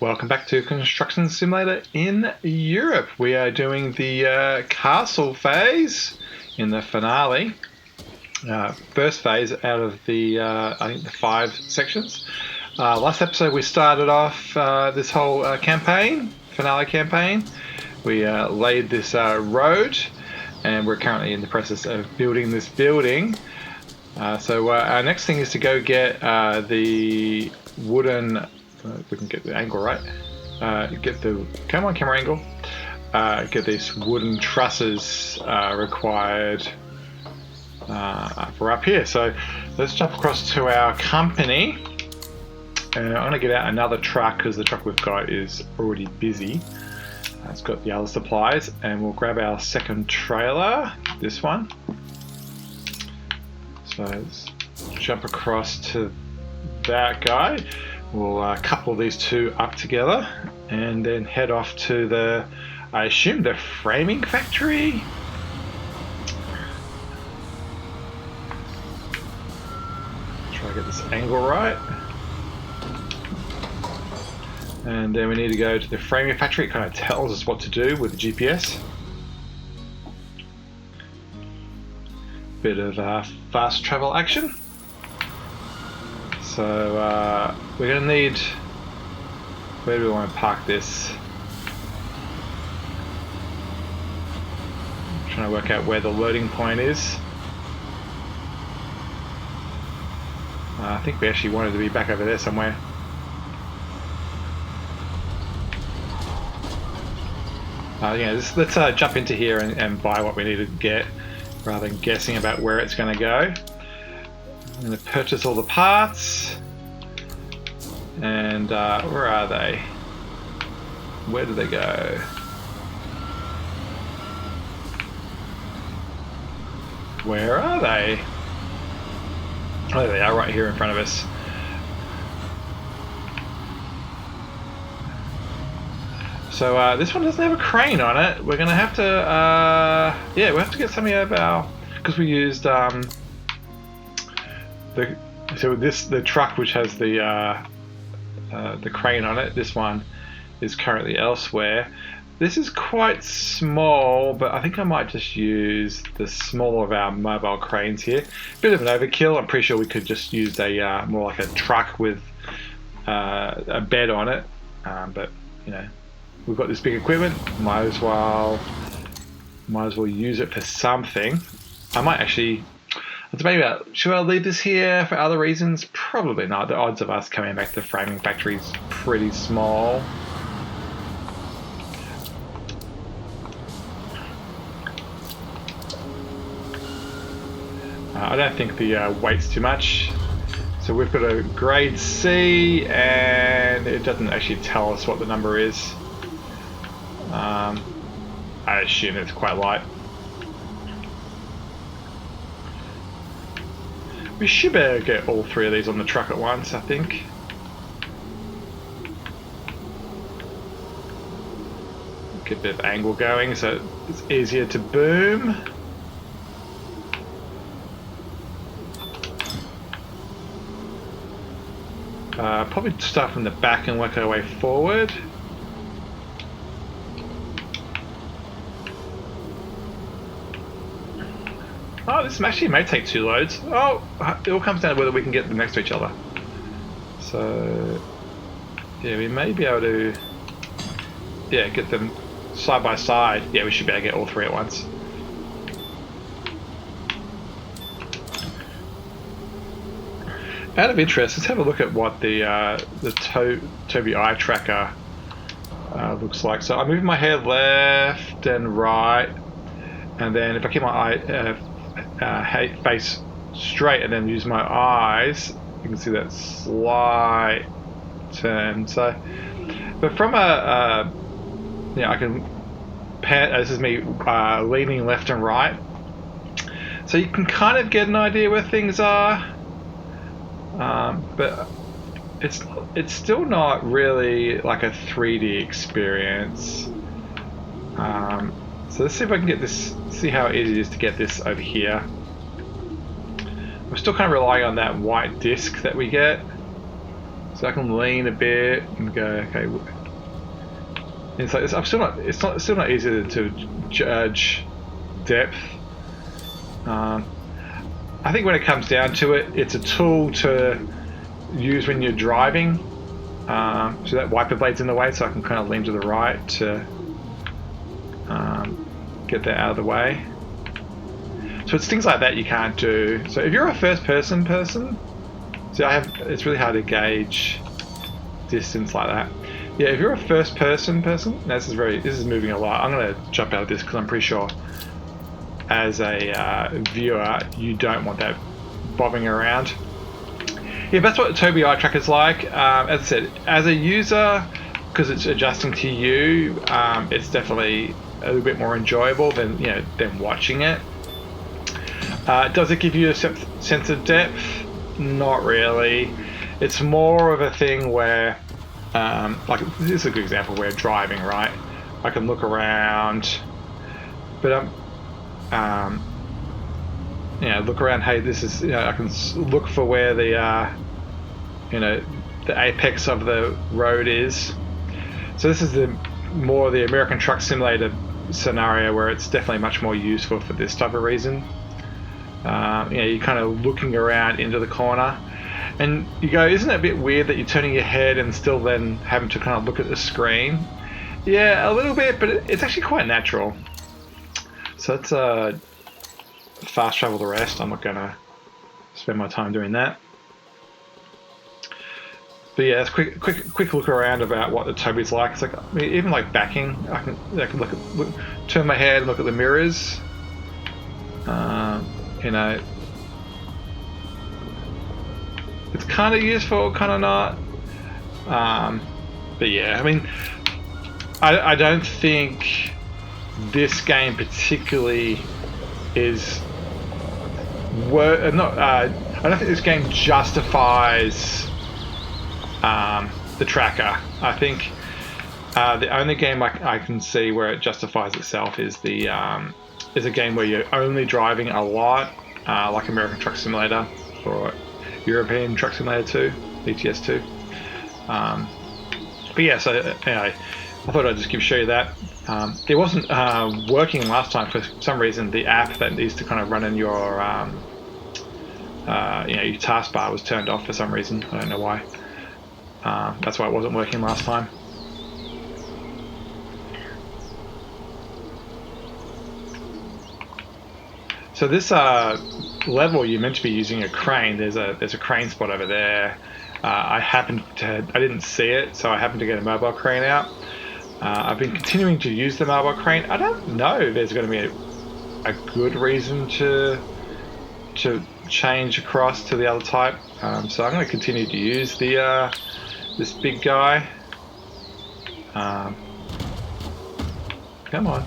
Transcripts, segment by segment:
Welcome back to Construction Simulator in Europe. We are doing the castle phase in the finale. First phase out of the, I think, the 5 sections. Last episode we started off this whole finale campaign. We laid this road, and we're currently in the process of building this building. So our next thing is to go get the wooden... we can get the angle right. Come on, camera angle. Get these wooden trusses required for up here. So let's jump across to our company. I'm going to get out another truck because the truck we've got is already busy. It's got the other supplies, and we'll grab our second trailer, this one. So let's jump across to that guy. We'll couple these two up together and then head off to the, I assume, the framing factory. Try to get this angle right. And then we need to go to the framing factory. It kind of tells us what to do with the GPS. Bit of fast travel action. So we're going to need... where do we want to park this? I'm trying to work out where the loading point is. I think we actually wanted to be back over there somewhere. Let's jump into here and buy what we need to get, rather than guessing about where it's going to go. I'm going to purchase all the parts. And where are they? Where do they go? Where are they? Oh, there they are, right here in front of us. So this one doesn't have a crane on it. We're going to have to, we'll have to get something out of our, because we used the truck which has the crane on it. This one is currently elsewhere. This is quite small, but I think I might just use the smaller of our mobile cranes here. Bit of an overkill. I'm pretty sure we could just use a more like a truck with a bed on it. But you know, we've got this big equipment. Might as well use it for something. I might actually... maybe should I leave this here for other reasons? Probably not. The odds of us coming back to the framing factory is pretty small. I don't think the weight's too much. So we've got a grade C, and it doesn't actually tell us what the number is. I assume it's quite light. We should better get all 3 of these on the truck at once, I think. Get a bit of angle going so it's easier to boom. Probably start from the back and work our way forward. Oh, this actually may take 2 loads. Oh, it all comes down to whether we can get them next to each other. So, yeah, we may be able to, get them side by side. Yeah, we should be able to get all 3 at once. Out of interest, let's have a look at what the Toby eye tracker looks like. So I'm moving my head left and right, and then if I keep my eye face straight and then use my eyes, you can see that slight turn. So, but from I can pan. This is me leaning left and right, so you can kind of get an idea where things are. But it's still not really like a 3D experience. So let's see if I can get this, see how easy it is to get this over here. I'm still kind of relying on that white disc that we get. So I can lean a bit and go, okay. It's like it's still not easy to judge depth. I think when it comes down to it, it's a tool to use when you're driving. So that wiper blade's in the way, so I can kind of lean to the right to get that out of the way. So it's things like that you can't do. So if you're a first-person person, see, it's really hard to gauge distance like that. Yeah, if you're a first-person person, this is moving a lot. I'm going to jump out of this because I'm pretty sure as a viewer you don't want that bobbing around. Yeah, that's what Tobii eye tracker's like. As I said, as a user, because it's adjusting to you, it's definitely a little bit more enjoyable than watching it. Does it give you a sense of depth? Not really. It's more of a thing where, like, this is a good example where driving, right? I can look around, but look around. Hey, this is, I can look for where the the apex of the road is. So this is more the American Truck Simulator scenario where it's definitely much more useful for this type of reason. You're kind of looking around into the corner, and you go, isn't it a bit weird that you're turning your head and still then having to kind of look at the screen? Yeah, a little bit, but it's actually quite natural. So let's fast travel the rest. I'm not going to spend my time doing that. But yeah, it's quick look around about what the Tobii's like. It's like, I mean, even like backing, I can turn my head and look at the mirrors. It's kind of useful, kind of not. But yeah, I mean, I don't think this game particularly is I don't think this game justifies the tracker. I think the only game I can see where it justifies itself is is a game where you're only driving a lot, like American Truck Simulator or European Truck Simulator 2, ETS 2. But yeah, so anyway, I thought I'd just show you that. It wasn't working last time for some reason. The app that needs to kind of run in your your taskbar was turned off for some reason. I don't know why. That's why it wasn't working last time. So this level, you're meant to be using a crane. There's a crane spot over there. I didn't see it, so I happened to get a mobile crane out. I've been continuing to use the mobile crane. I don't know if there's going to be a good reason to change across to the other type. So I'm going to continue to use the this big guy. Come on.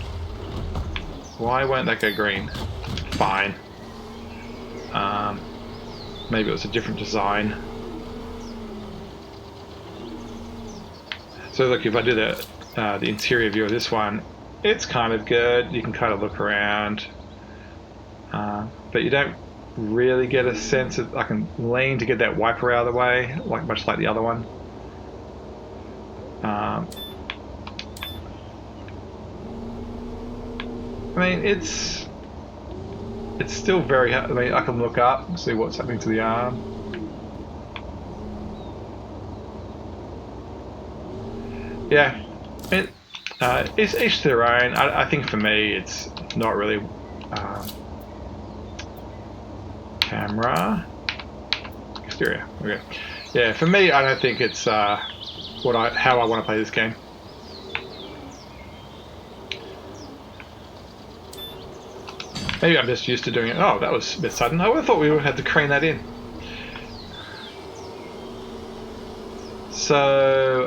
Why won't that go green? Fine. Maybe it was a different design. So look, if I do the interior view of this one, it's kind of good. You can kind of look around, but you don't really get a sense of. I can lean to get that wiper out of the way, much like the other one. I mean, it's still very. I mean, I can look up and see what's happening to the arm. Yeah, it's each to their own. I think for me, it's not really camera exterior. Okay, yeah, for me, I don't think it's how I want to play this game. Maybe I'm just used to doing it. Oh, that was a bit sudden. I would have thought we would have had to crane that in. So,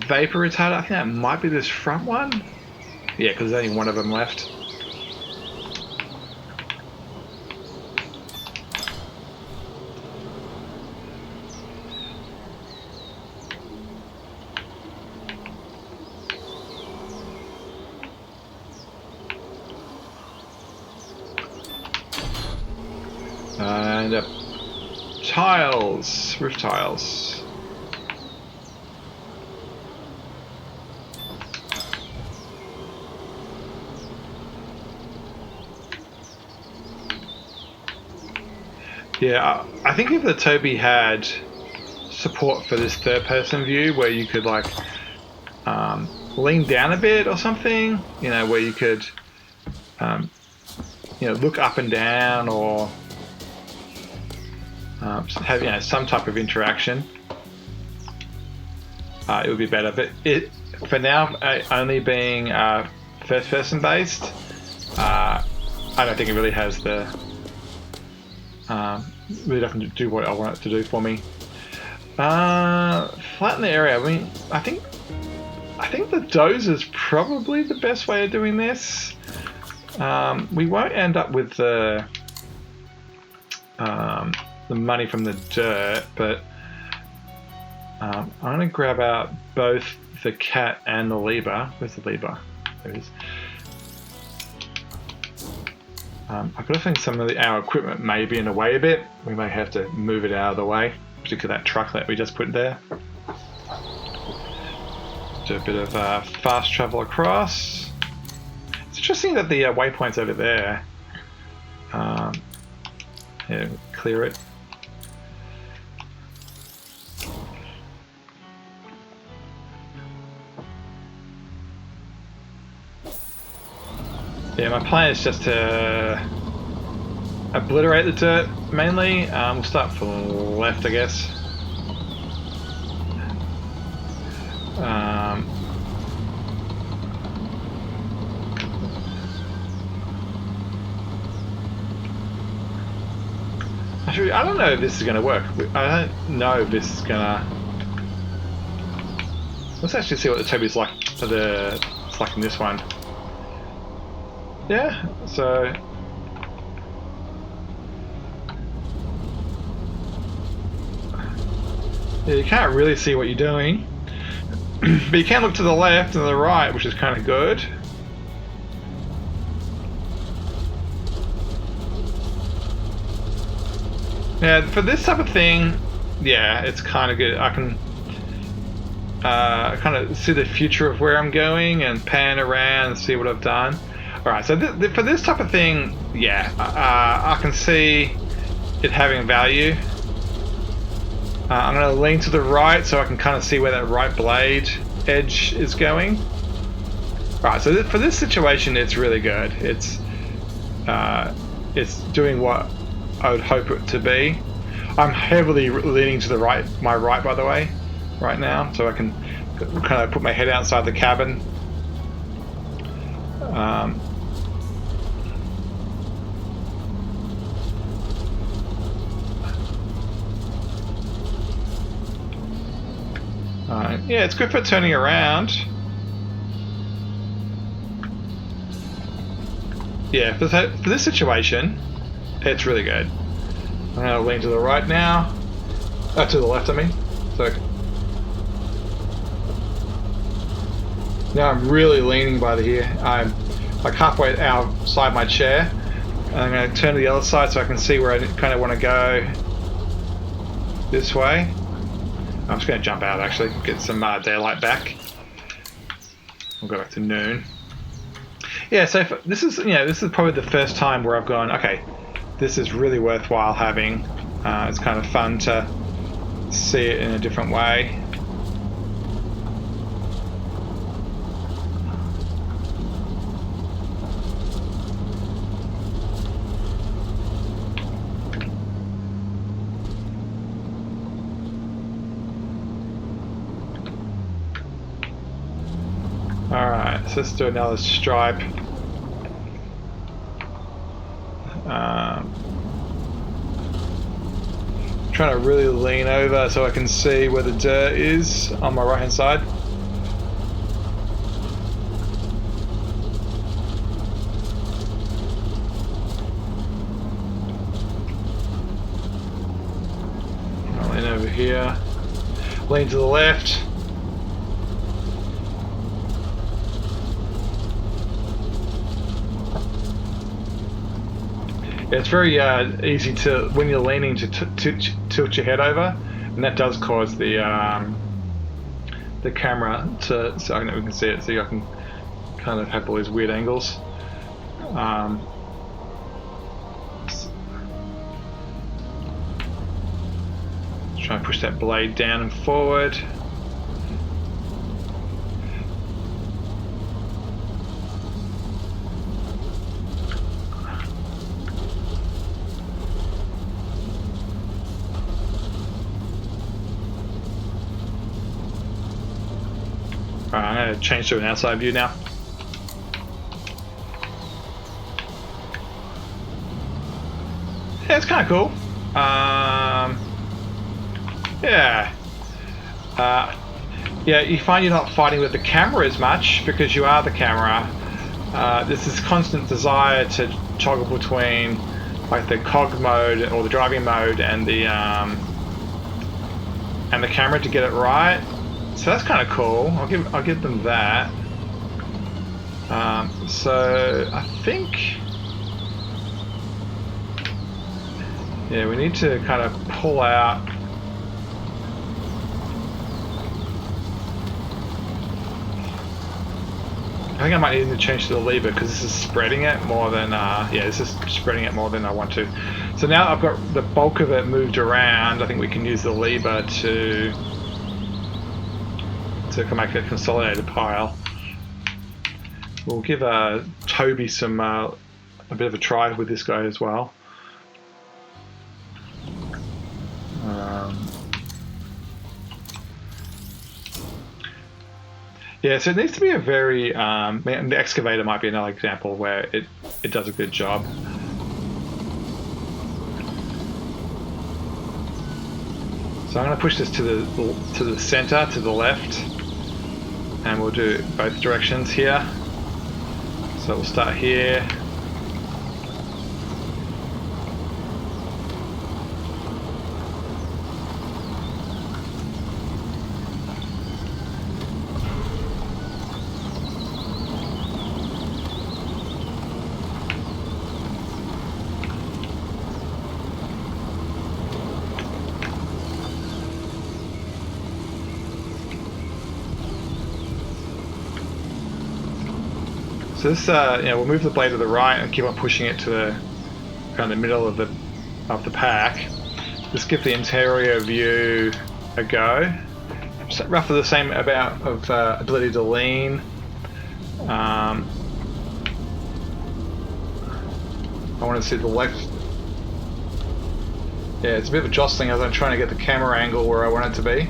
vapor retarder, I think that might be this front one. Yeah, because there's only one of them left. And a tiles, roof tiles. Yeah, I think if the Toby had support for this third-person view, where you could like lean down a bit or something, you know, where you could, you know, look up and down, or have, you know, some type of interaction, it would be better. But it, for now, only being first-person based, I don't think it really has the really doesn't do what I want it to do for me. Flatten the area. I mean, I think the dozer is probably the best way of doing this. We won't end up with the money from the dirt, but I'm going to grab out both the cat and the lever. Where's the lever? There it is. I've got to think some of our equipment may be in the way a bit. We may have to move it out of the way, particularly that truck that we just put there. Do a bit of fast travel across. It's interesting that the waypoint's over there. Yeah, clear it. Yeah, my plan is just to obliterate the dirt mainly. We'll start from the left, I guess. Actually, I don't know if this is going to work. I don't know if this is going to... Let's actually see what the Toby's like for the... It's like in this one. Yeah, so... Yeah, you can't really see what you're doing. But you can look to the left and the right, which is kind of good. Yeah, for this type of thing, yeah, it's kind of good. I can kind of see the future of where I'm going and pan around and see what I've done. Alright, so for this type of thing, yeah, I can see it having value. I'm going to lean to the right so I can kind of see where that right blade edge is going. Alright, so for this situation, it's really good. It's doing what I would hope it to be. I'm heavily leaning to the right, my right, by the way, right now, so I can kind of put my head outside the cabin. Yeah, it's good for turning around. Yeah, for this situation, it's really good. I'm going to lean to the right now. To the left, I mean. So now I'm really leaning by here. I'm like halfway outside my chair. And I'm going to turn to the other side so I can see where I kind of want to go this way. I'm just going to jump out actually, get some daylight back. We'll go back to noon. Yeah, so this is probably the first time where I've gone, okay, this is really worthwhile having. It's kind of fun to see it in a different way. Alright, so let's do another stripe. Trying to really lean over so I can see where the dirt is on my right hand side. I'll lean over here. Lean to the left. It's very easy to, when you're leaning, to tilt your head over, and that does cause the camera to, so I know we can see it, so I can kind of have all these weird angles. Try and push that blade down and forward. Alright, I'm going to change to an outside view now. Yeah, it's kind of cool. Yeah. Yeah, you find you're not fighting with the camera as much because you are the camera. There's this constant desire to toggle between like the cog mode or the driving mode and the camera to get it right. So that's kind of cool. I'll give them that. So I think, yeah, we need to kind of pull out. I think I might need to change to the lever because this is spreading it more than, yeah, this is spreading it more than I want to. So now I've got the bulk of it moved around, I think we can use the lever to make a consolidated pile. We'll give Toby some a bit of a try with this guy as well. Yeah, so it needs to be a very, the excavator might be another example where it does a good job. So I'm going to push this to the center, to the left, and we'll do both directions here. So we'll start here. So this, we'll move the blade to the right and keep on pushing it to the kind of the middle of the pack. Just give the interior view a go. Just roughly the same amount of ability to lean. I want to see the left. Yeah, it's a bit of a jostling as I'm trying to get the camera angle where I want it to be.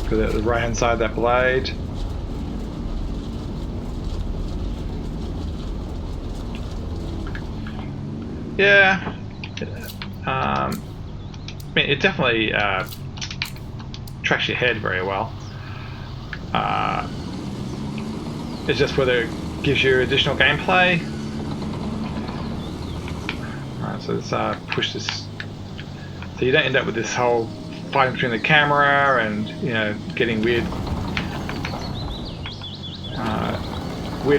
For the right hand side of that blade. Yeah. I mean, it definitely tracks your head very well. It's just whether it gives you additional gameplay. Alright, so let's push this so you don't end up with this whole fighting between the camera and, you know, getting weird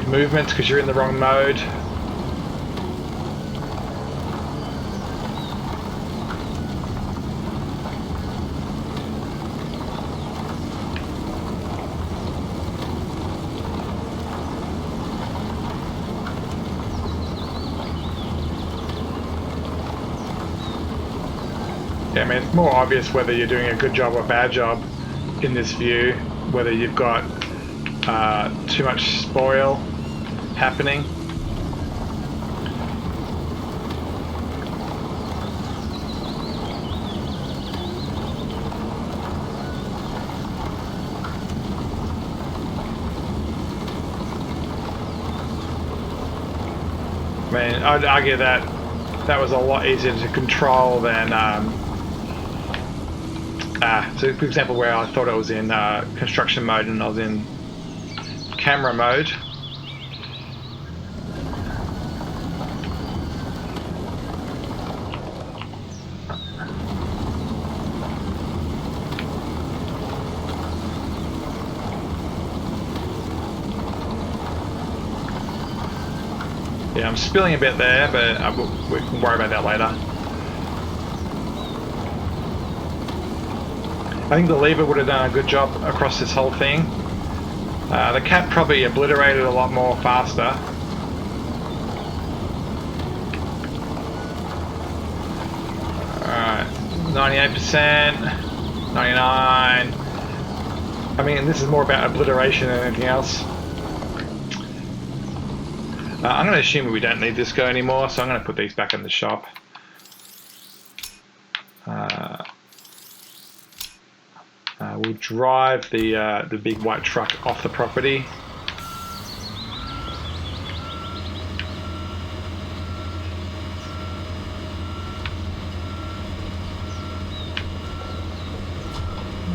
movements because you're in the wrong mode. Yeah, I mean, it's more obvious whether you're doing a good job or bad job in this view, whether you've got too much spoil happening. I mean, I'd argue that that was a lot easier to control than so for example, where I thought I was in construction mode and I was in camera mode. Yeah, I'm spilling a bit there, but we can worry about that later. I think the lever would have done a good job across this whole thing. The cat probably obliterated a lot more faster. Alright, 98%, 99. I mean, this is more about obliteration than anything else. I'm going to assume we don't need this guy anymore, so I'm going to put these back in the shop. We'll drive the big white truck off the property.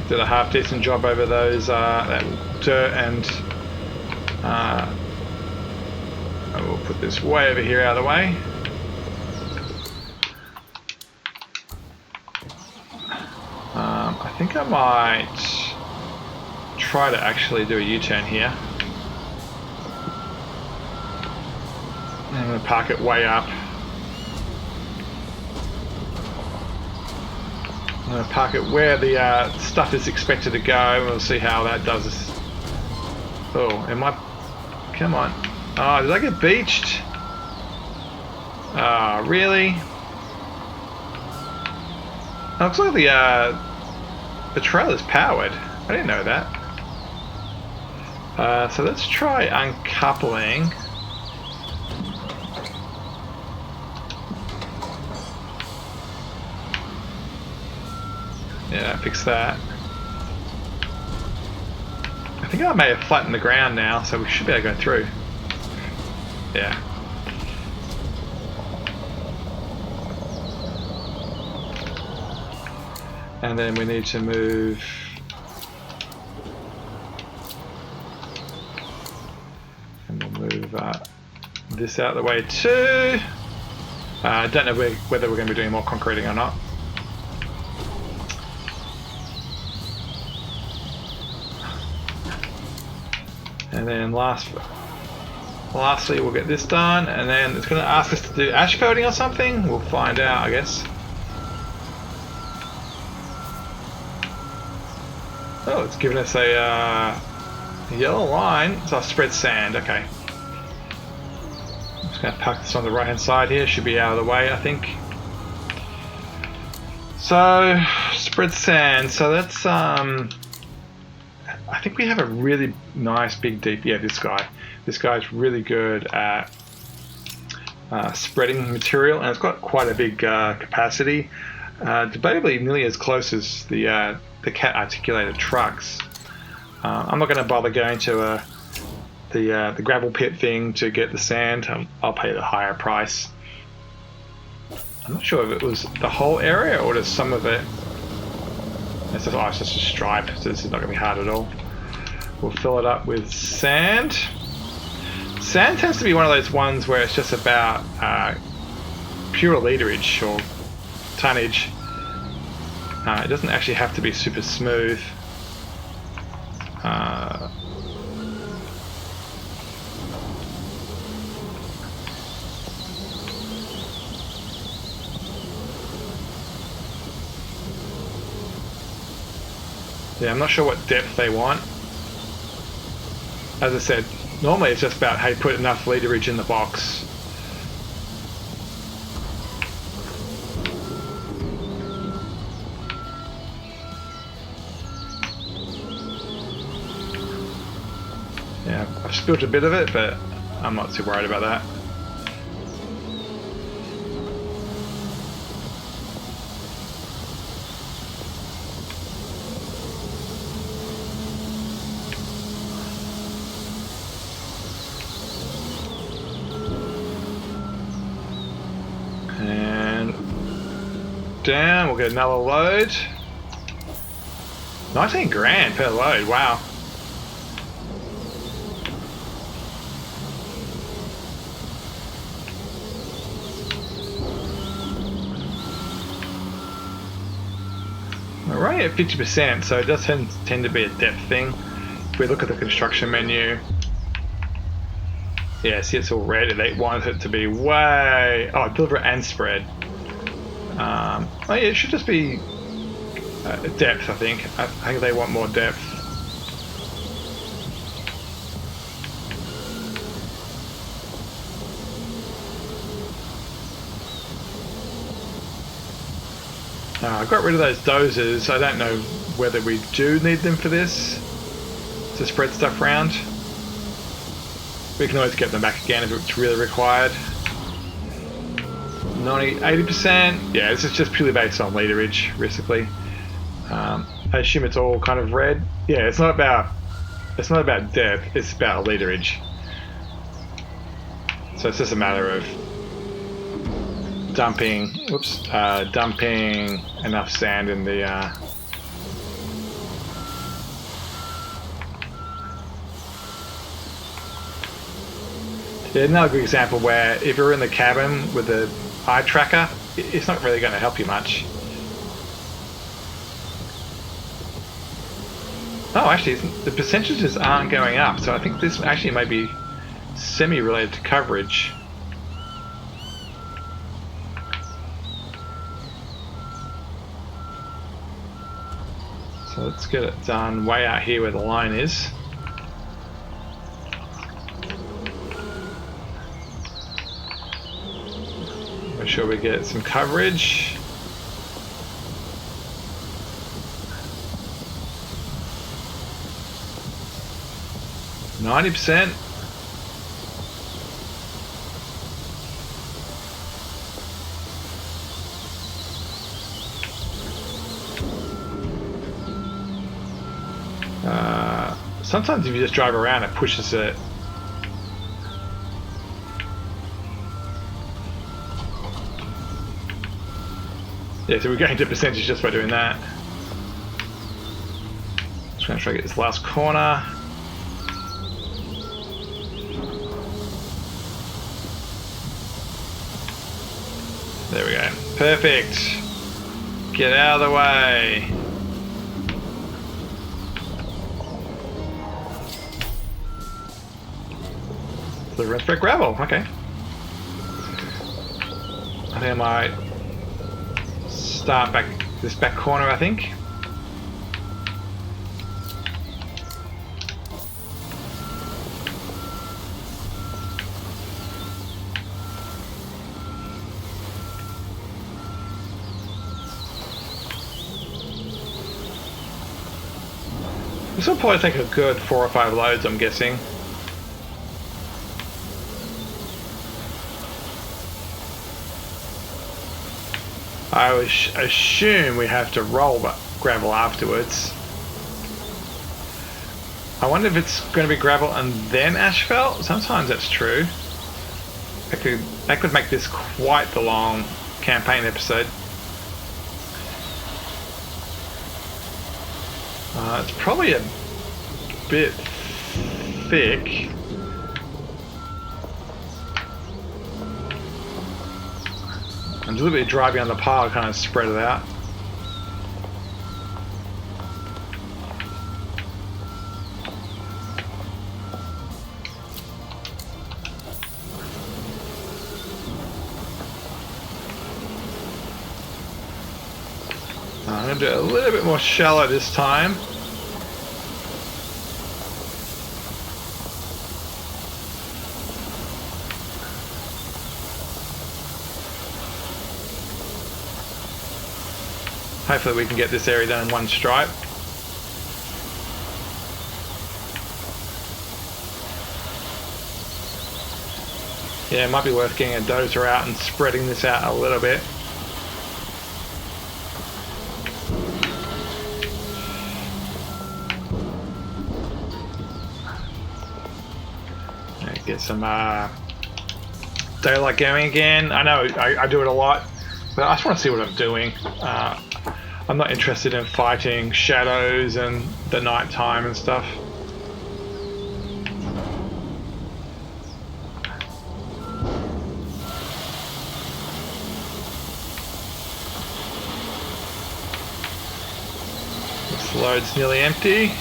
Did a half decent job over those that dirt, and we'll put this way over here out of the way. I think I might try to actually do a U-turn here. I'm going to park it way up. I'm going to park it where the stuff is expected to go, and we'll see how that does this. Oh, am I... Come on. Oh, did I get beached? Oh, really? Oh, looks like the trailer's powered. I didn't know that. So let's try uncoupling. Yeah, fix that. I think I may have flattened the ground now, so we should be able to go through. Yeah. And then we need to move. And we'll move this out of the way too. I don't know whether we're going to be doing more concreting or not. And then lastly, we'll get this done, and then it's going to ask us to do ash coating or something. We'll find out, I guess. Oh, it's giving us a yellow line. It's our spread sand. Okay. I'm just going to park this on the right hand side here. Should be out of the way, I think. So, spread sand. So that's I think we have a really nice big deep. Yeah, this guy. This guy's really good at spreading material, and it's got quite a big capacity. Debatably nearly as close as the cat articulated trucks. I'm not going to bother going to the gravel pit thing to get the sand. I'll pay the higher price. I'm not sure if it was the whole area or just some of it. It's just a stripe, so this is not going to be hard at all. We'll fill it up with sand. Sand tends to be one of those ones where it's just about pure literage or tonnage. It doesn't actually have to be super smooth. Yeah, I'm not sure what depth they want. As I said, normally it's just about, hey, put enough literage in the box. Yeah, I've spilled a bit of it, but I'm not too worried about that. And down, we'll get another load. 19 grand per load, wow. We're only at 50%, so it does tend to be a depth thing. If we look at the construction menu, Yeah, see, it's all red. They want it to be way... Oh, deliberate and spread. Oh, yeah, it should just be depth, I think. I think they want more depth. I got rid of those dozers. I don't know whether we do need them for this, to spread stuff around. We can always get them back again if it's really required. 80%. Yeah, this is just purely based on literage, basically. I assume it's all kind of red. Yeah, it's not about depth. It's about literage. So it's just a matter of dumping enough sand in the. Yeah, another good example where if you're in the cabin with the eye tracker, it's not really going to help you much. Oh, actually, the percentages aren't going up, so I think this actually may be semi-related to coverage. So let's get it done way out here where the line is. Make sure we get some coverage. %. Sometimes if you just drive around, it pushes it. Yeah, so we're going to percentage just by doing that. Just going to try to get this last corner. There we go. Perfect. Get out of the way. The rest for gravel. Okay. I think I might start back this back corner, I think. This will probably take a good 4 or 5 loads, I'm guessing. I would assume we have to roll gravel afterwards. I wonder if it's going to be gravel and then asphalt. Sometimes that's true. That could make this quite the long campaign episode. It's probably a bit thick. And a little bit dry behind the pile, kind of spread it out. I'm going to do it a little bit more shallow this time. Hopefully we can get this area done in one stripe. Yeah, it might be worth getting a dozer out and spreading this out a little bit. Get some daylight going again. I know I do it a lot, but I just want to see what I'm doing. I'm not interested in fighting shadows and the night time and stuff. This load's nearly empty.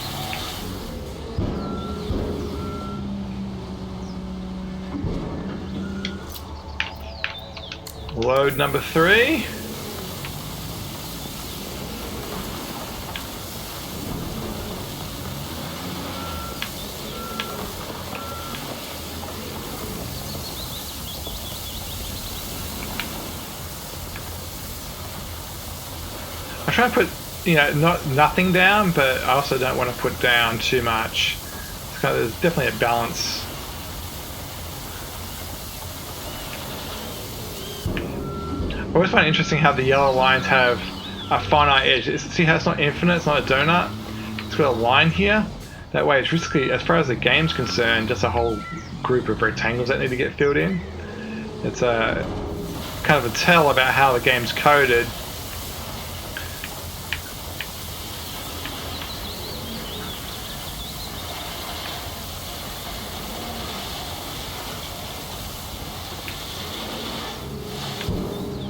Load number 3. I try to put, nothing down, but I also don't want to put down too much. There's definitely a balance. I always find it interesting how the yellow lines have a finite edge. See how it's not infinite, it's not a donut? It's got a line here. That way it's basically, as far as the game's concerned, just a whole group of rectangles that need to get filled in. It's a kind of a tell about how the game's coded.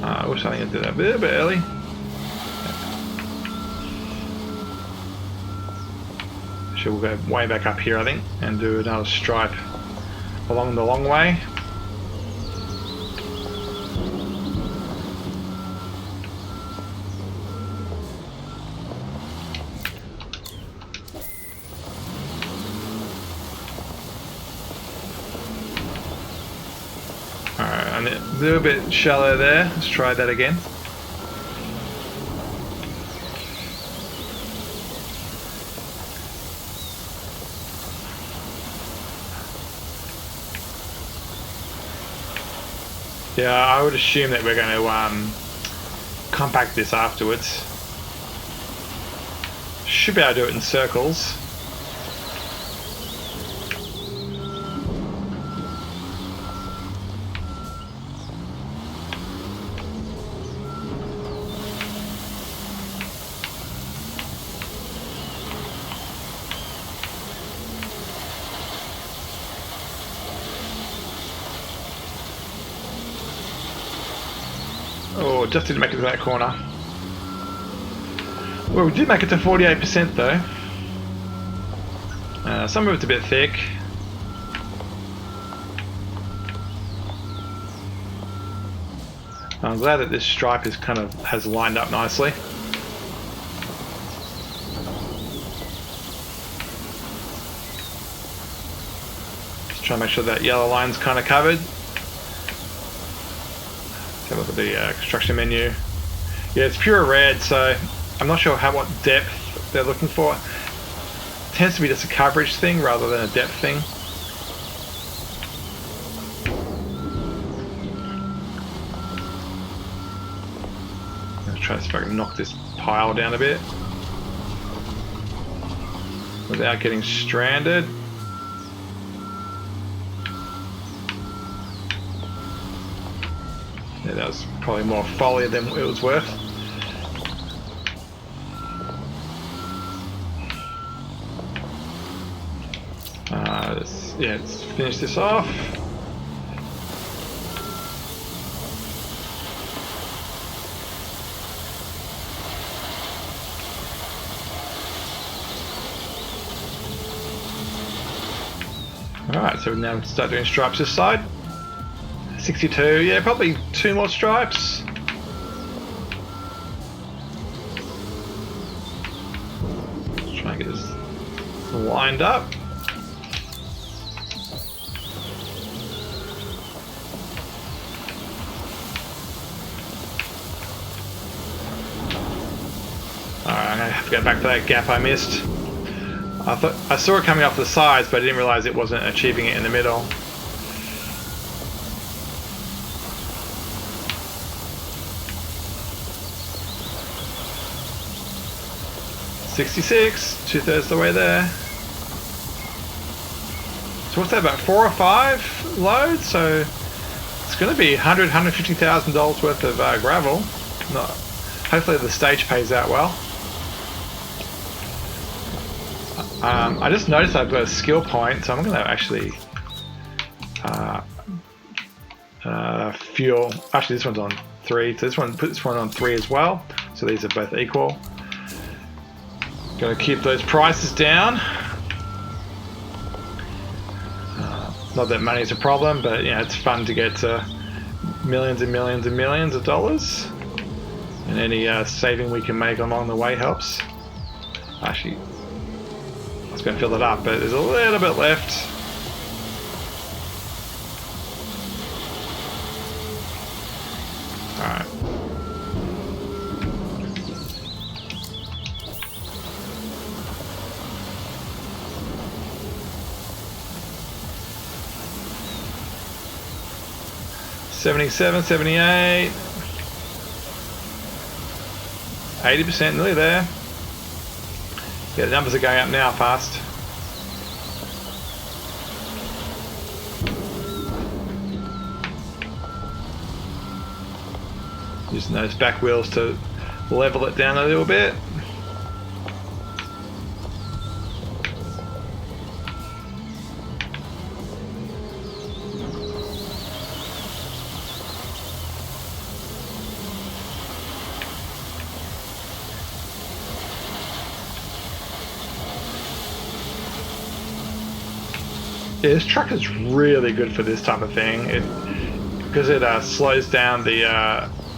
I wish I did that a bit early. We'll go way back up here, I think, and do another stripe along the long way. Alright, and a little bit shallow there. Let's try that again. Yeah, I would assume that we're going to compact this afterwards. Should be able to do it in circles. Oh, just didn't make it to that corner. Well, we did make it to 48% though. Some of it's a bit thick. I'm glad that this stripe is has lined up nicely. Just trying to make sure that yellow line's kind of covered. Have a look at the construction menu. Yeah, it's pure red, so I'm not sure what depth they're looking for. It tends to be just a coverage thing rather than a depth thing. Let's try to see if I can knock this pile down a bit without getting stranded. Yeah, that was probably more folly than it was worth. Let's finish this off. Alright, so we now start doing stripes this side. 62, yeah, probably 2 more stripes. Let's try and get this lined up. Alright, I'm gonna have to go back to that gap I missed. I saw it coming off the sides, but I didn't realize it wasn't achieving it in the middle. $66, 2/3 the way there. So what's that, about 4 or 5 loads? So it's going to be $150,000 worth of gravel. Hopefully the stage pays out well. I just noticed I've got a skill point, so I'm going to actually fuel. Actually, this one's on 3, so put this one on 3 as well. So these are both equal. Got to keep those prices down. Not that money's a problem, but it's fun to get millions and millions and millions of dollars. And any saving we can make along the way helps. Actually, I was going to fill it up, but there's a little bit left. Alright. $77, $78, 80%, nearly there. Yeah, the numbers are going up now fast. Using those back wheels to level it down a little bit. Yeah, this truck is really good for this type of thing. Because it slows down the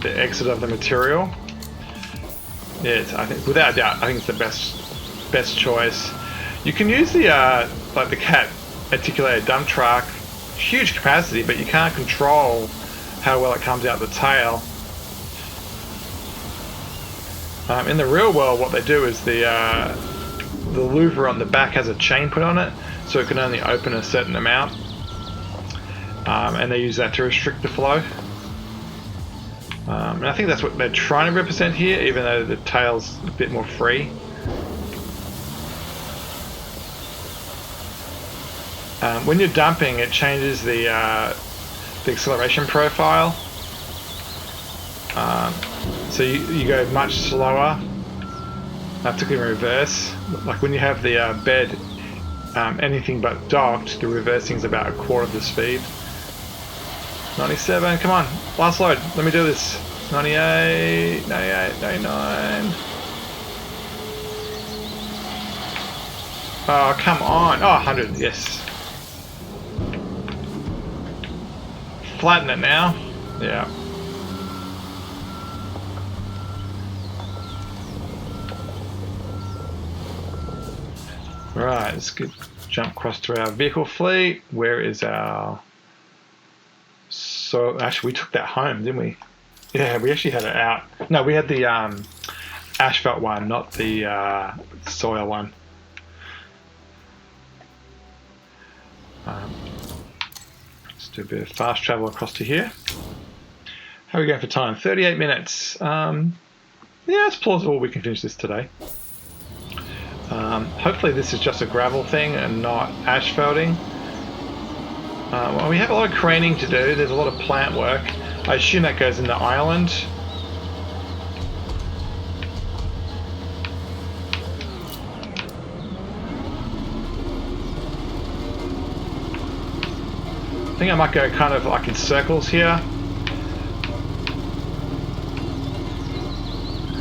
exit of the material. I think without a doubt, I think it's the best choice. You can use the like the Cat articulated dump truck, huge capacity, but you can't control how well it comes out the tail. In the real world, what they do is the louver on the back has a chain put on it, so it can only open a certain amount, and they use that to restrict the flow. And I think that's what they're trying to represent here, even though the tail's a bit more free. When you're dumping, it changes the acceleration profile, so you go much slower, particularly in reverse. Like when you have the bed anything but docked, the reversing is about a quarter of the speed. 97, come on, last load, let me do this. 98, 98, 99. Oh, come on. Oh, 100, yes. Flatten it now. Yeah. Right, let's jump across to our vehicle fleet. Where is our... So, actually, we took that home, didn't we? Yeah, we actually had it out. No, we had the asphalt one, not the soil one. Let's do a bit of fast travel across to here. How are we going for time? 38 minutes. Yeah, it's plausible we can finish this today. Hopefully this is just a gravel thing and not asphalting. Well, we have a lot of craning to do. There's a lot of plant work. I assume that goes into Ireland. I think I might go kind of like in circles here.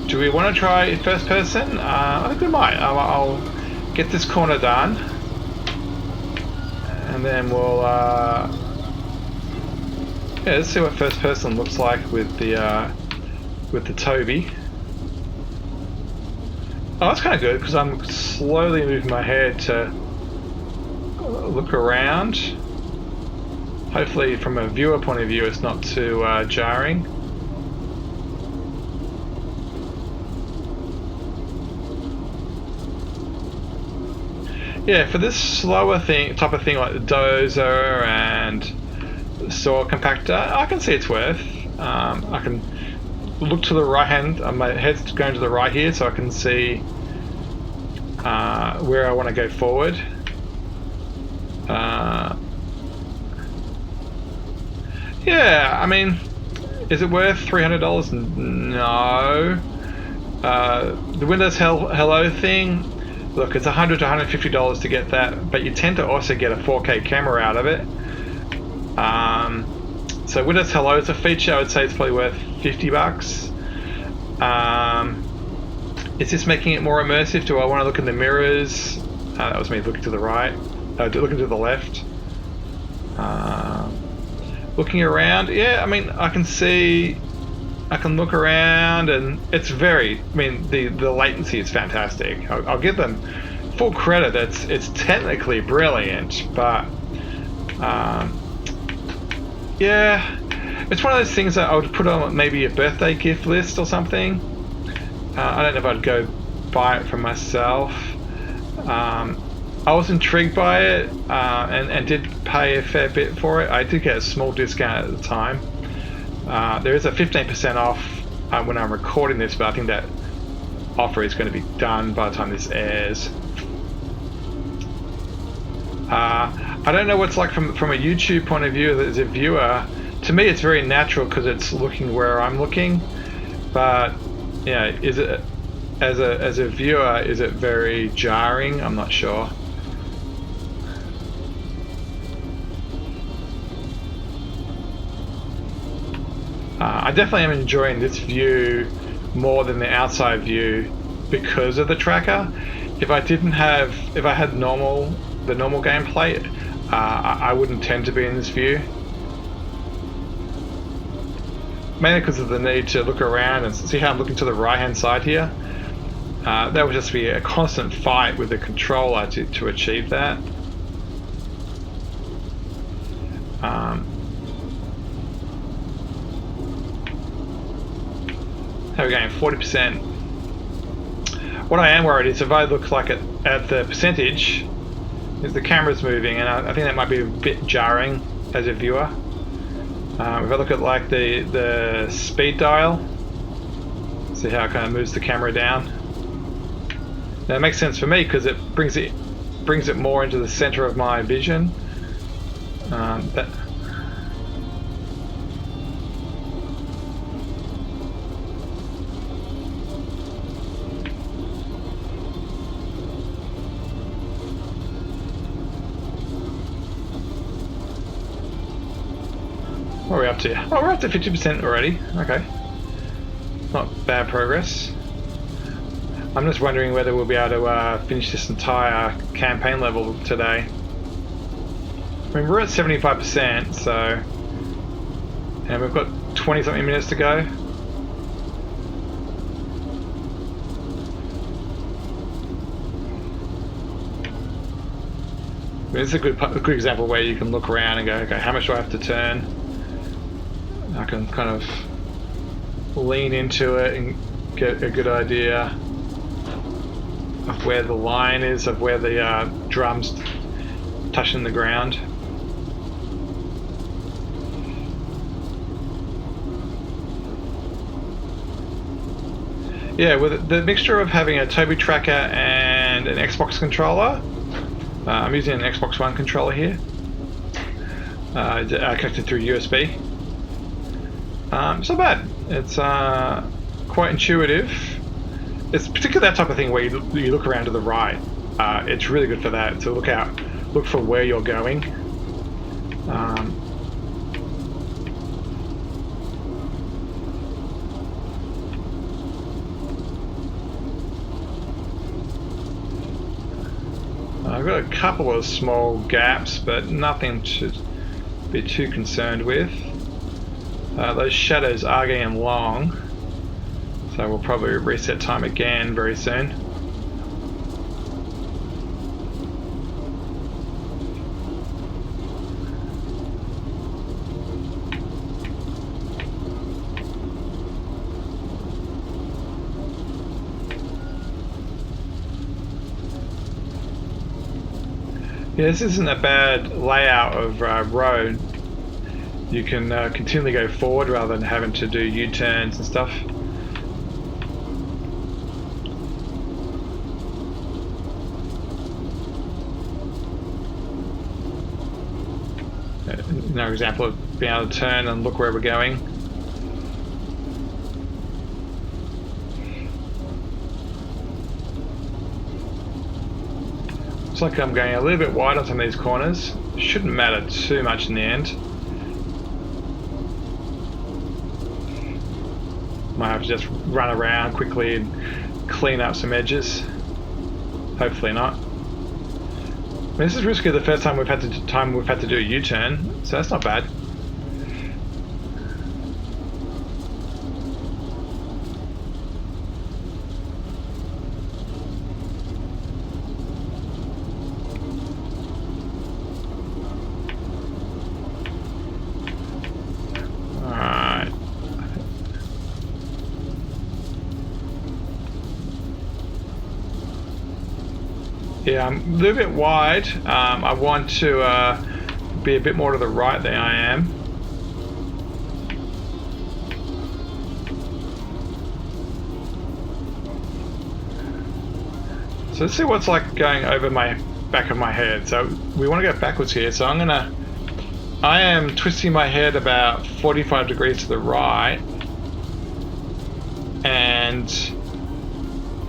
Do we want to try first person? I think we might. I'll get this corner done, and then we'll yeah, let's see what first person looks like with the Toby. Oh, that's kind of good because I'm slowly moving my head to look around. Hopefully, from a viewer point of view, it's not too jarring. Yeah, for this slower type of thing like the dozer and the soil compactor, I can see it's worth. I can look to the right hand. My head's going to the right here, so I can see where I want to go forward. Yeah, I mean, is it worth $300? No. The Windows Hello thing. Look, it's $100 to $150 to get that, but you tend to also get a 4K camera out of it. So Windows Hello is a feature. I would say it's probably worth $50. Is this making it more immersive? Do I want to look in the mirrors? That was me looking to the right. Looking to the left. looking around, yeah, I mean, I can look around, and it's very. I mean, the latency is fantastic. I'll give them full credit. It's technically brilliant, but yeah, it's one of those things that I would put on maybe a birthday gift list or something. I don't know if I'd go buy it for myself. I was intrigued by it and did pay a fair bit for it. I did get a small discount at the time. There is a 15% off when I'm recording this, but I think that offer is going to be done by the time this airs. I don't know what's like from a YouTube point of view as a viewer. To me, it's very natural because it's looking where I'm looking. But yeah, is it as a viewer? Is it very jarring? I'm not sure. I definitely am enjoying this view more than the outside view because of the tracker. If I had the normal gameplay, I wouldn't tend to be in this view. Mainly because of the need to look around and see how I'm looking to the right hand side here. That would just be a constant fight with the controller to achieve that. How are we going? 40%. What I am worried is if I look like at the percentage, is the camera's moving, and I think that might be a bit jarring as a viewer. If I look at like the speed dial, see how it kind of moves the camera down. Now it makes sense for me because it brings it more into the center of my vision. What are we up to? Oh, we're up to 50% already. Okay. Not bad progress. I'm just wondering whether we'll be able to finish this entire campaign level today. I mean, we're at 75%, so... And we've got 20-something minutes to go. I mean, this is a good example where you can look around and go, okay, how much do I have to turn? I can kind of lean into it and get a good idea of where the line is, of where the drum's touching the ground. Yeah, with the mixture of having a Tobii tracker and an Xbox controller, I'm using an Xbox One controller here, connected through USB. It's not bad. It's quite intuitive. It's particularly that type of thing where you look around to the right. It's really good for that. To look for where you're going. I've got a couple of small gaps, but nothing to be too concerned with. Those shadows are getting long, so we'll probably reset time again very soon. Yeah, this isn't a bad layout of road. You can continually go forward rather than having to do U-turns and stuff. Another example of being able to turn and look where we're going. Looks like I'm going a little bit wide on some of these corners. Shouldn't matter too much in the end. Might have to just run around quickly and clean up some edges. Hopefully not. I mean, this is risky the first time we've had to do a U-turn, so that's not bad. Yeah, I'm a little bit wide. I want to be a bit more to the right than I am. So let's see what's like going over my back of my head. So we want to go backwards here. So I am twisting my head about 45 degrees to the right, and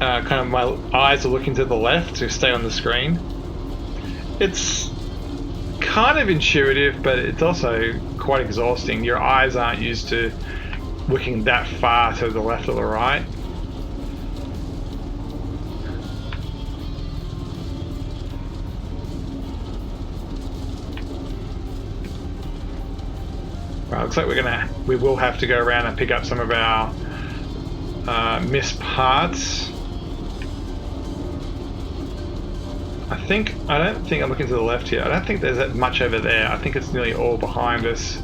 kind of my eyes are looking to the left to stay on the screen. It's kind of intuitive, but it's also quite exhausting. Your eyes aren't used to looking that far to the left or the right. Well, looks like we will have to go around and pick up some of our missed parts. I don't think I'm looking to the left here. I don't think there's that much over there. I think it's nearly all behind us.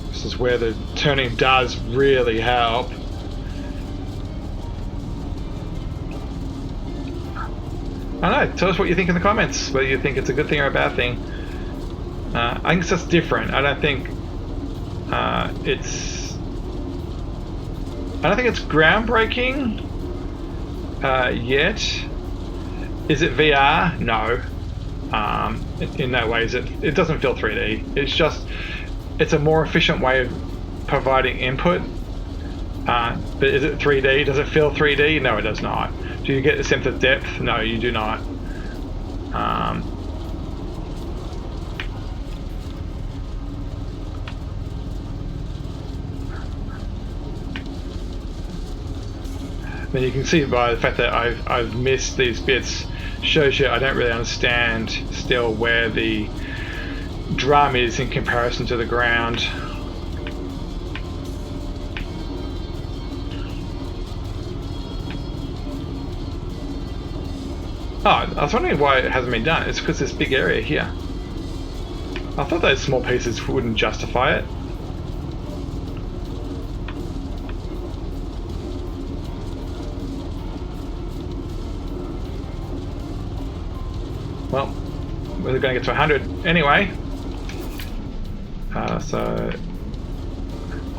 This is where the turning does really help. I don't know, tell us what you think in the comments, whether you think it's a good thing or a bad thing. I think it's just different. I don't think it's groundbreaking yet. Is it VR? No. In no way is it. It doesn't feel 3D. It's a more efficient way of providing input. But is it 3D? Does it feel 3D? No, it does not. Do you get a sense of depth? No, you do not. But you can see by the fact that I've missed these bits, shows you I don't really understand still where the drum is in comparison to the ground. Oh, I was wondering why it hasn't been done. It's because this big area here. I thought those small pieces wouldn't justify it. Well, we're going to get to 100 anyway. So,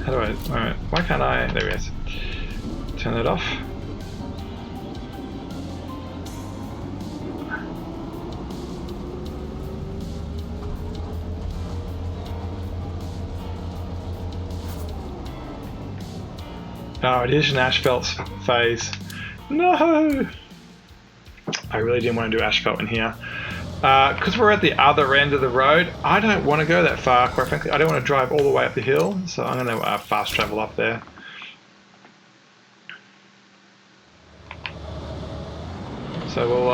how do I? Why can't I? There it is. Turn it off. Oh, it is an asphalt phase. No! I really didn't want to do asphalt in here. Because we're at the other end of the road, I don't want to go that far, quite frankly. I don't want to drive all the way up the hill, so I'm going to fast travel up there. So we'll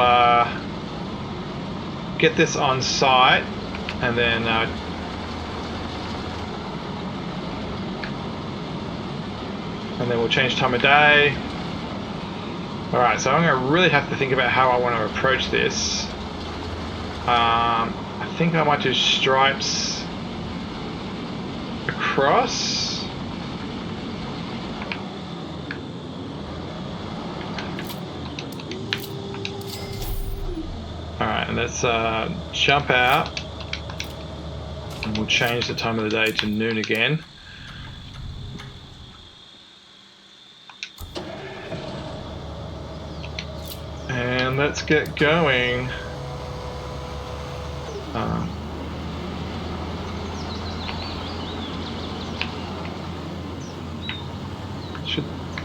get this on site, and then we'll change time of day. Alright, so I'm going to really have to think about how I want to approach this. I think I might do stripes across. Alright, and let's jump out, and we'll change the time of the day to noon again. And let's get going.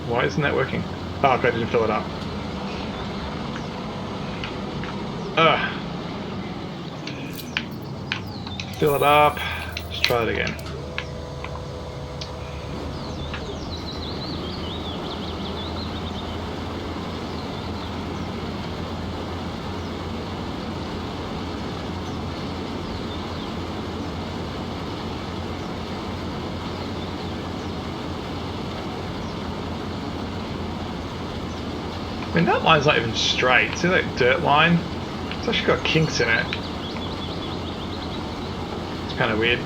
Why isn't that working? Oh, I didn't fill it up. Fill it up. Let's try it again. I mean, that line's not even straight. See that dirt line? It's actually got kinks in it. It's kind of weird.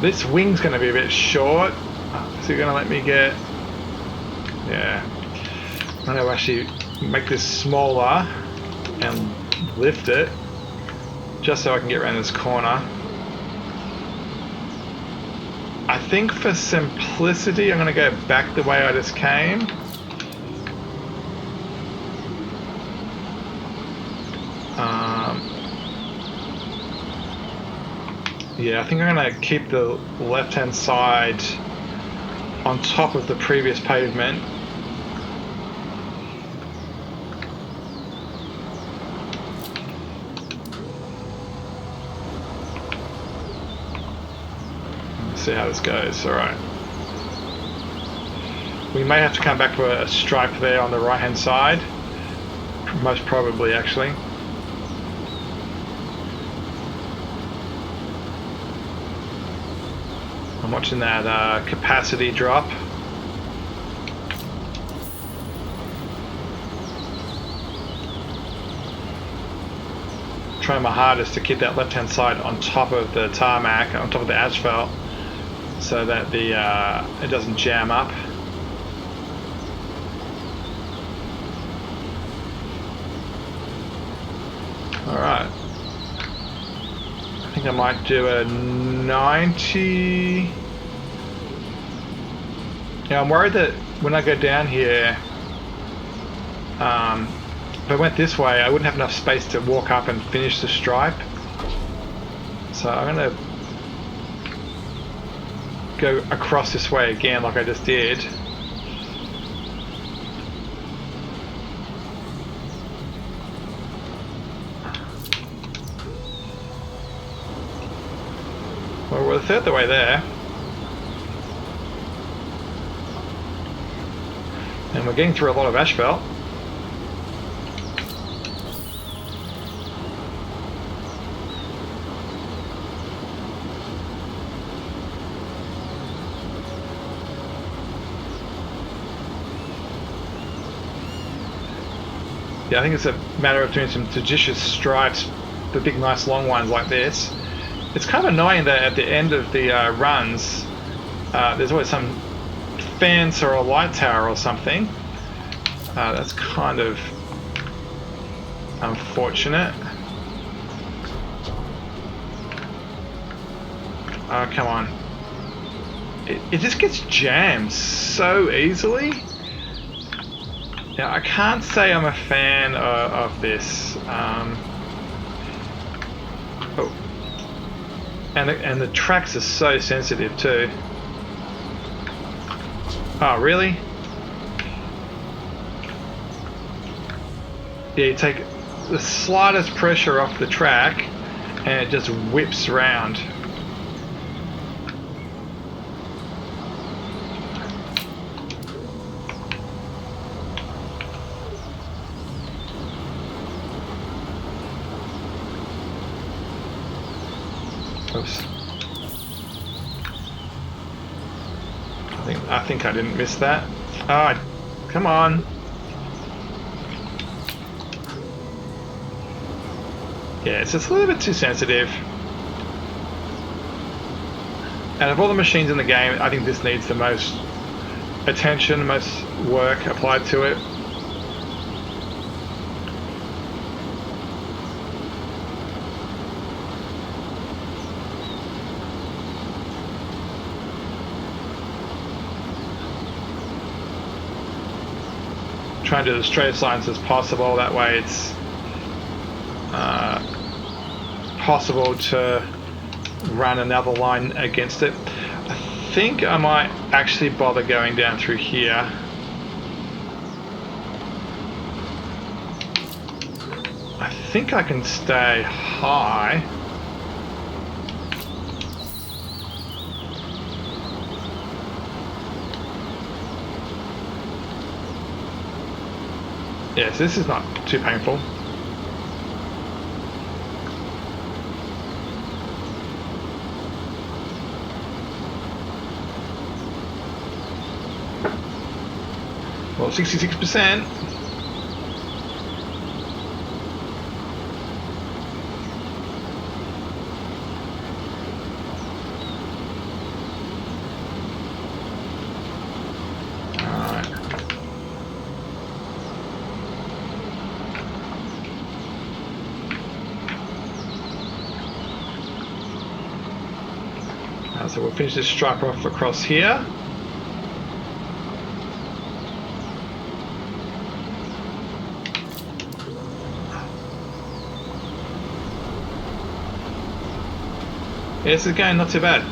This wing's going to be a bit short. Is it going to let me get... Yeah. I'm going to actually make this smaller and lift it just so I can get around this corner. I think for simplicity, I'm going to go back the way I just came. Yeah, I think I'm going to keep the left-hand side on top of the previous pavement. Let's see how this goes. All right. We may have to come back to a stripe there on the right-hand side. Most probably, actually. I'm watching that capacity drop. Trying my hardest to keep that left-hand side on top of the tarmac, on top of the asphalt, so that the it doesn't jam up. All right. I think I might do a 90. Yeah, I'm worried that when I go down here, if I went this way, I wouldn't have enough space to walk up and finish the stripe. So I'm going to go across this way again like I just did. Well, we're a third the way there. And we're getting through a lot of asphalt. Yeah, I think it's a matter of doing some judicious stripes, the big nice long ones like this. It's kind of annoying that at the end of the runs, there's always some fence or a light tower or something. That's kind of unfortunate. Oh, come on. It just gets jammed so easily. Yeah, I can't say I'm a fan of this. Oh. And the tracks are so sensitive too. Oh, really? Yeah, you take the slightest pressure off the track and it just whips around. Oops. I think I didn't miss that. Oh, come on. Yeah, it's just a little bit too sensitive. And of all the machines in the game, I think this needs the most attention, most work applied to it. Try and do the straightest lines as possible, that way it's possible to run another line against it. I think I might actually bother going down through here. I think I can stay high. Yes, this is not too painful. Well, 66%. So we'll finish this stripe off across here. Yeah, this is going not too bad.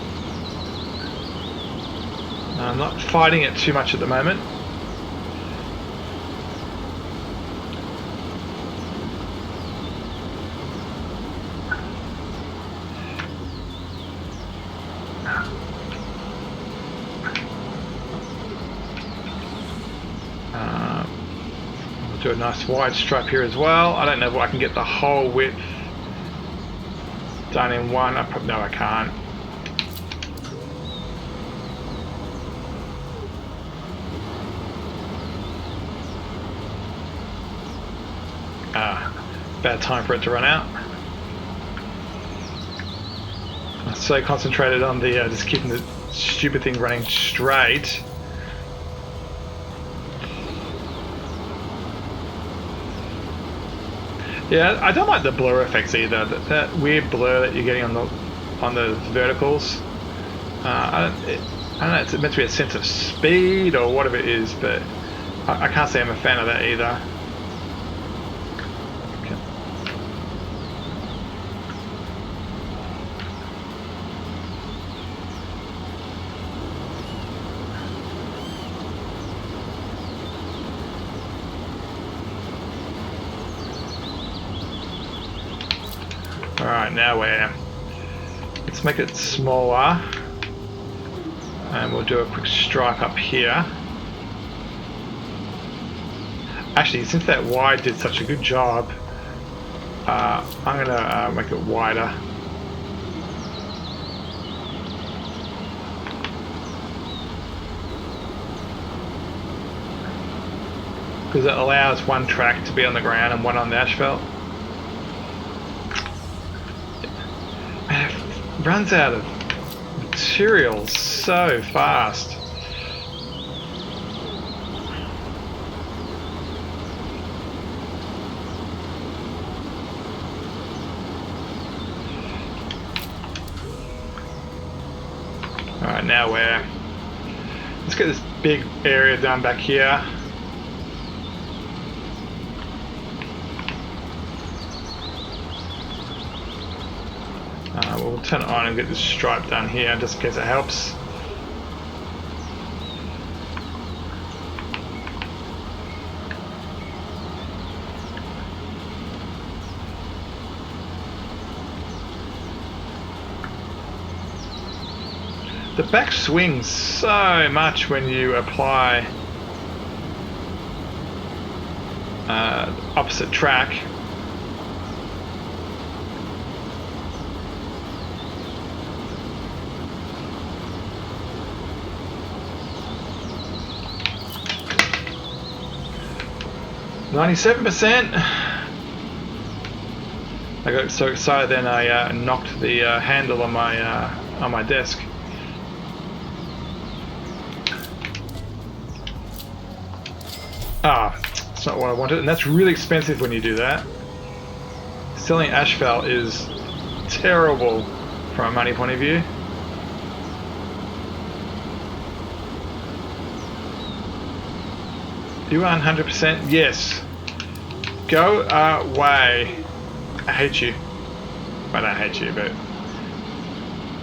I'm not fighting it too much at the moment. We'll do a nice wide stripe here as well. I don't know if I can get the whole width done in one. No, I can't. Bad time for it to run out. I'm so concentrated on the just keeping the stupid thing running straight. Yeah, I don't like the blur effects either. That weird blur that you're getting on the verticals. I don't know. It's meant to be a sense of speed or whatever it is, but I can't say I'm a fan of that either. Okay. All right, now let's make it smaller, and we'll do a quick stripe up here. Actually, since that wide did such a good job, I'm gonna make it wider. Because it allows one track to be on the ground and one on the asphalt. It runs out of material so fast. Alright, now let's get this big area done back here. We'll turn it on and get this stripe done here just in case it helps. The back swings so much when you apply opposite track. %. I got so excited then I knocked the handle on my desk. That's not what I wanted, and that's really expensive when you do that. Selling asphalt is terrible from a money point of view. You are 100%? Yes. Go away. I hate you. I don't hate you, but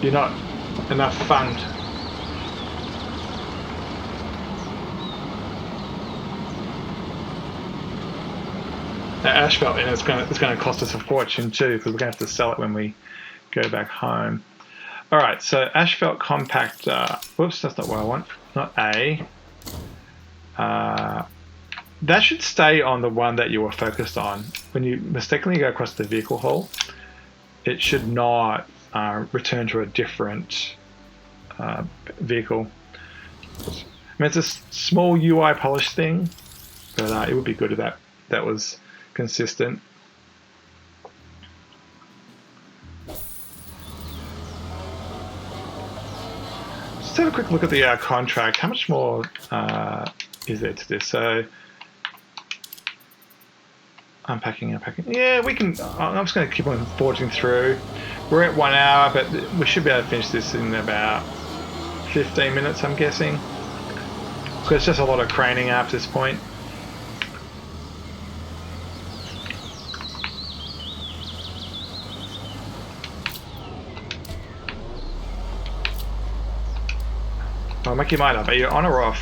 you're not enough fun. That asphalt, and it's going to cost us a fortune too, because we're going to have to sell it when we go back home. All right, so asphalt compactor. Whoops, that's not what I want. Not A. That should stay on the one that you were focused on. When you mistakenly go across the vehicle hull, it should not return to a different vehicle. I mean, it's a small UI polish thing, but it would be good if that was consistent. Let's have a quick look at the contract. How much more is there to this? So Unpacking. Yeah, we can. I'm just going to keep on forging through. We're at 1 hour, but we should be able to finish this in about 15 minutes, I'm guessing. So it's just a lot of craning after this point. I'll make your mind up. Are you on or off?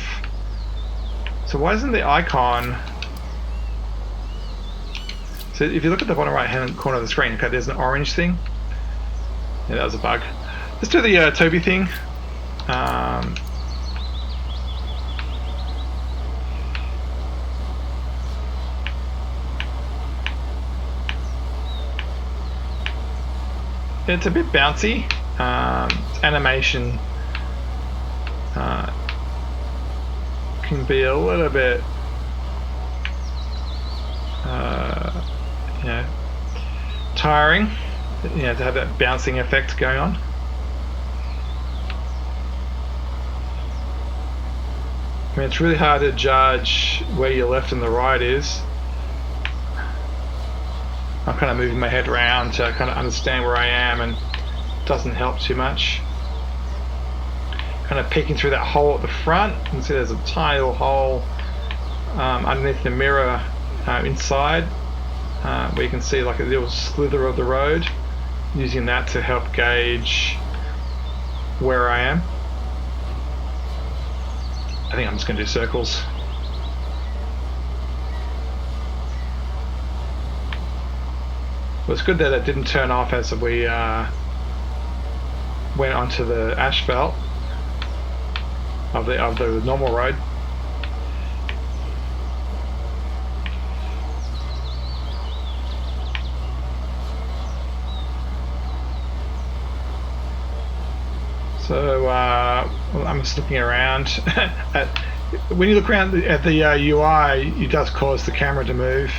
So why isn't the icon... So if you look at the bottom right hand corner of the screen, okay, there's an orange thing. Yeah, that was a bug. Let's do the Toby thing. It's a bit bouncy. Animation can be a little bit you know, tiring, you know, to have that bouncing effect going on. I mean, it's really hard to judge where your left and the right is. I'm kind of moving my head around to kind of understand where I am, and it doesn't help too much. Kind of peeking through that hole at the front, you can see there's a tiny little hole underneath the mirror inside, where you can see like a little slither of the road, using that to help gauge where I am. I think I'm just going to do circles. Well, it's good that it didn't turn off as we went onto the asphalt of the normal road. So I'm just looking around. When you look around at the UI, it does cause the camera to move.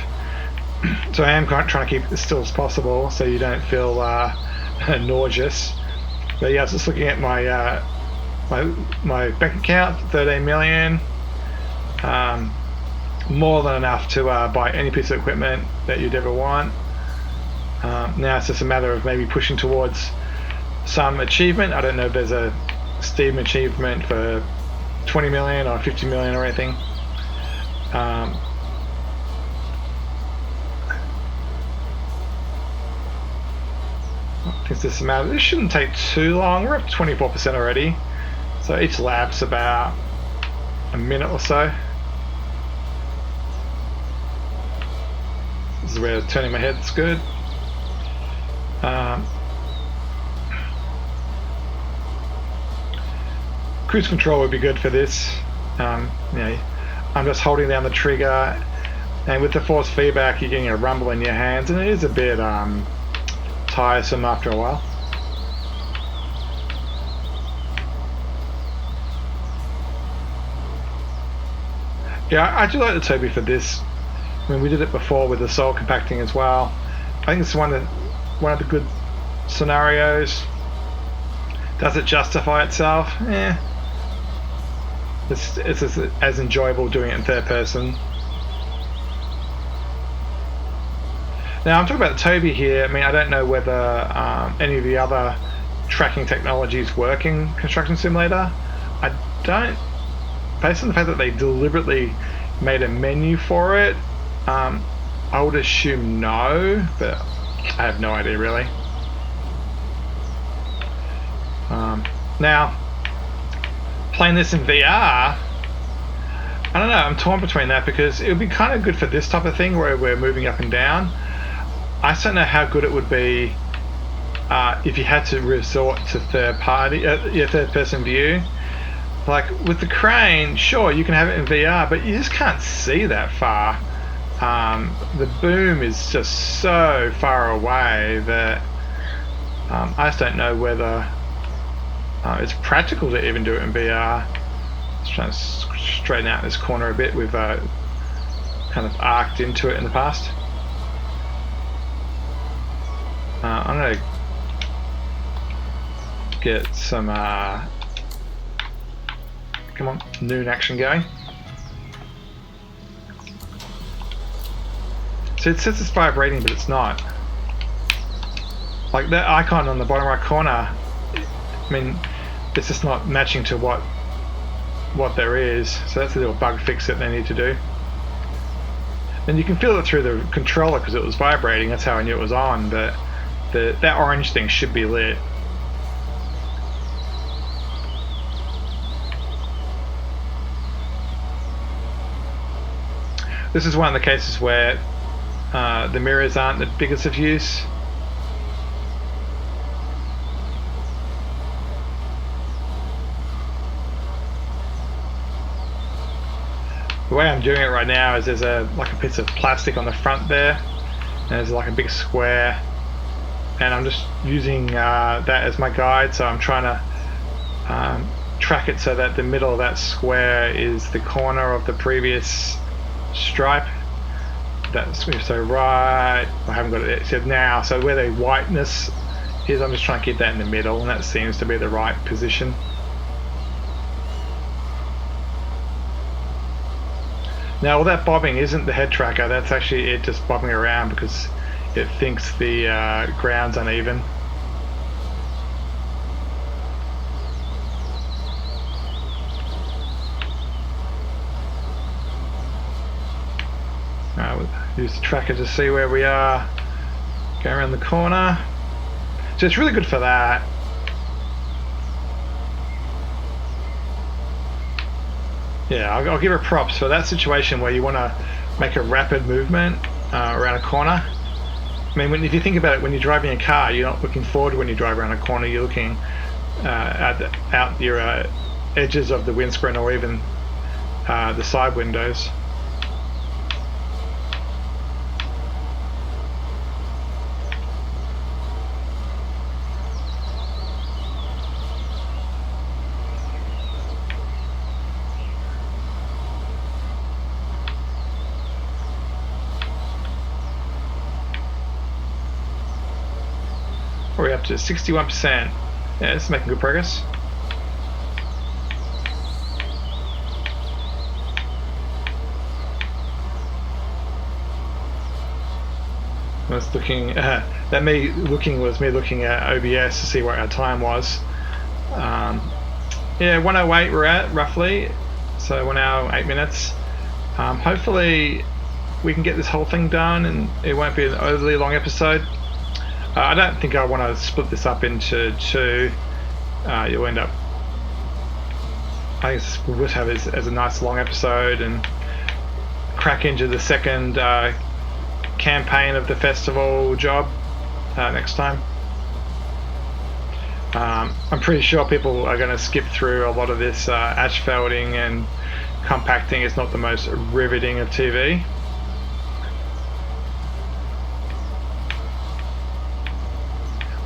So I am trying to keep it as still as possible, so you don't feel nauseous. But yeah, I was just looking at my my bank account, 13 million. More than enough to buy any piece of equipment that you'd ever want. Now it's just a matter of maybe pushing towards some achievement. I don't know if there's a Steam achievement for 20 million or 50 million or anything. I think this amount. This shouldn't take too long. We're up to 24% already. So each lap's about a minute or so. This is where turning my head's good. Cruise control would be good for this. You know, I'm just holding down the trigger, and with the force feedback, you're getting a rumble in your hands, and it is a bit tiresome after a while. Yeah, I do like the Toby for this. I mean, we did it before with the soil compacting as well. I think it's one of the good scenarios. Does it justify itself? Yeah. It's as enjoyable doing it in third person. Now I'm talking about the Toby here. I mean, I don't know whether any of the other tracking technologies work in Construction Simulator. I don't, based on the fact that they deliberately made a menu for it, I would assume no, but I have no idea really. Now, playing this in VR, I don't know, I'm torn between that, because it would be kind of good for this type of thing where we're moving up and down. I just don't know how good it would be if you had to resort to third person view. Like with the crane, sure, you can have it in VR, but you just can't see that far. The boom is just so far away that I just don't know whether it's practical to even do it in VR. Just trying to straighten out this corner a bit. We've kind of arced into it in the past. I'm going to get some come on, noon action going. So it says it's vibrating, but it's not. Like that icon on the bottom right corner, I mean, it's just not matching to what there is. So that's a little bug fix that they need to do. And you can feel it through the controller because it was vibrating. That's how I knew it was on. But that orange thing should be lit. This is one of the cases where the mirrors aren't the biggest of use. The way I'm doing it right now is there's like a piece of plastic on the front there, and there's like a big square, and I'm just using that as my guide. So I'm trying to track it so that the middle of that square is the corner of the previous stripe. So right, I haven't got it yet now. So where the whiteness is, I'm just trying to keep that in the middle, and that seems to be the right position. Now all that bobbing isn't the head tracker, that's actually it just bobbing around because it thinks the ground's uneven. We'll use the tracker to see where we are. Go around the corner. So it's really good for that. Yeah, I'll give her props for that situation where you want to make a rapid movement around a corner. I mean, if you think about it, when you're driving a car, you're not looking forward when you drive around a corner. You're looking out your edges of the windscreen or even the side windows. We're up to 61%. Yeah, this is making good progress. I was looking, that me looking was me looking at OBS to see what our time was. Yeah, 1:08 we're at roughly, so 1 hour 8 minutes. Hopefully we can get this whole thing done and it won't be an overly long episode. I don't think I want to split this up into two. You'll end up, I guess we'll just have it as a nice long episode and crack into the second campaign of the festival job next time. I'm pretty sure people are going to skip through a lot of this asphalting and compacting. It's not the most riveting of TV.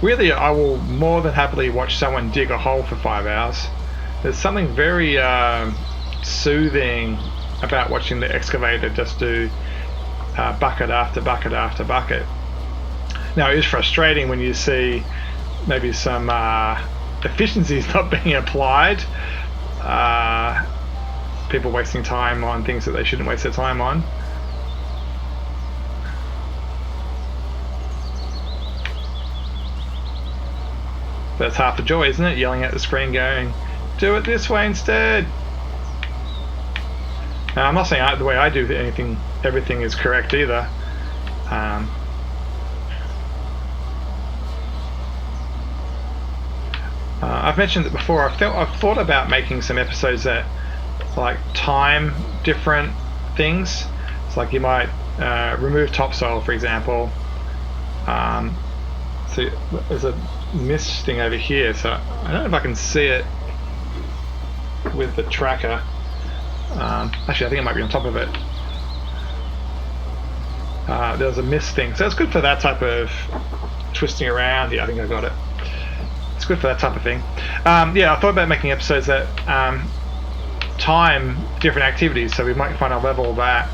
Really, I will more than happily watch someone dig a hole for 5 hours. There's something very soothing about watching the excavator just do bucket after bucket after bucket. Now, it is frustrating when you see maybe some efficiencies not being applied. People wasting time on things that they shouldn't waste their time on. That's half the joy, isn't it? Yelling at the screen going, do it this way instead. Now, I'm not saying the way I do everything is correct either. I've mentioned it before. I've thought about making some episodes that like time different things. It's like you might remove topsoil, for example. So there's a mist thing over here, so I don't know if I can see it with the tracker. Actually, I think it might be on top of it. There's a mist thing, so it's good for that type of twisting around. Yeah, I think I got it. It's good for that type of thing. Yeah, I thought about making episodes that time different activities, so we might find a level that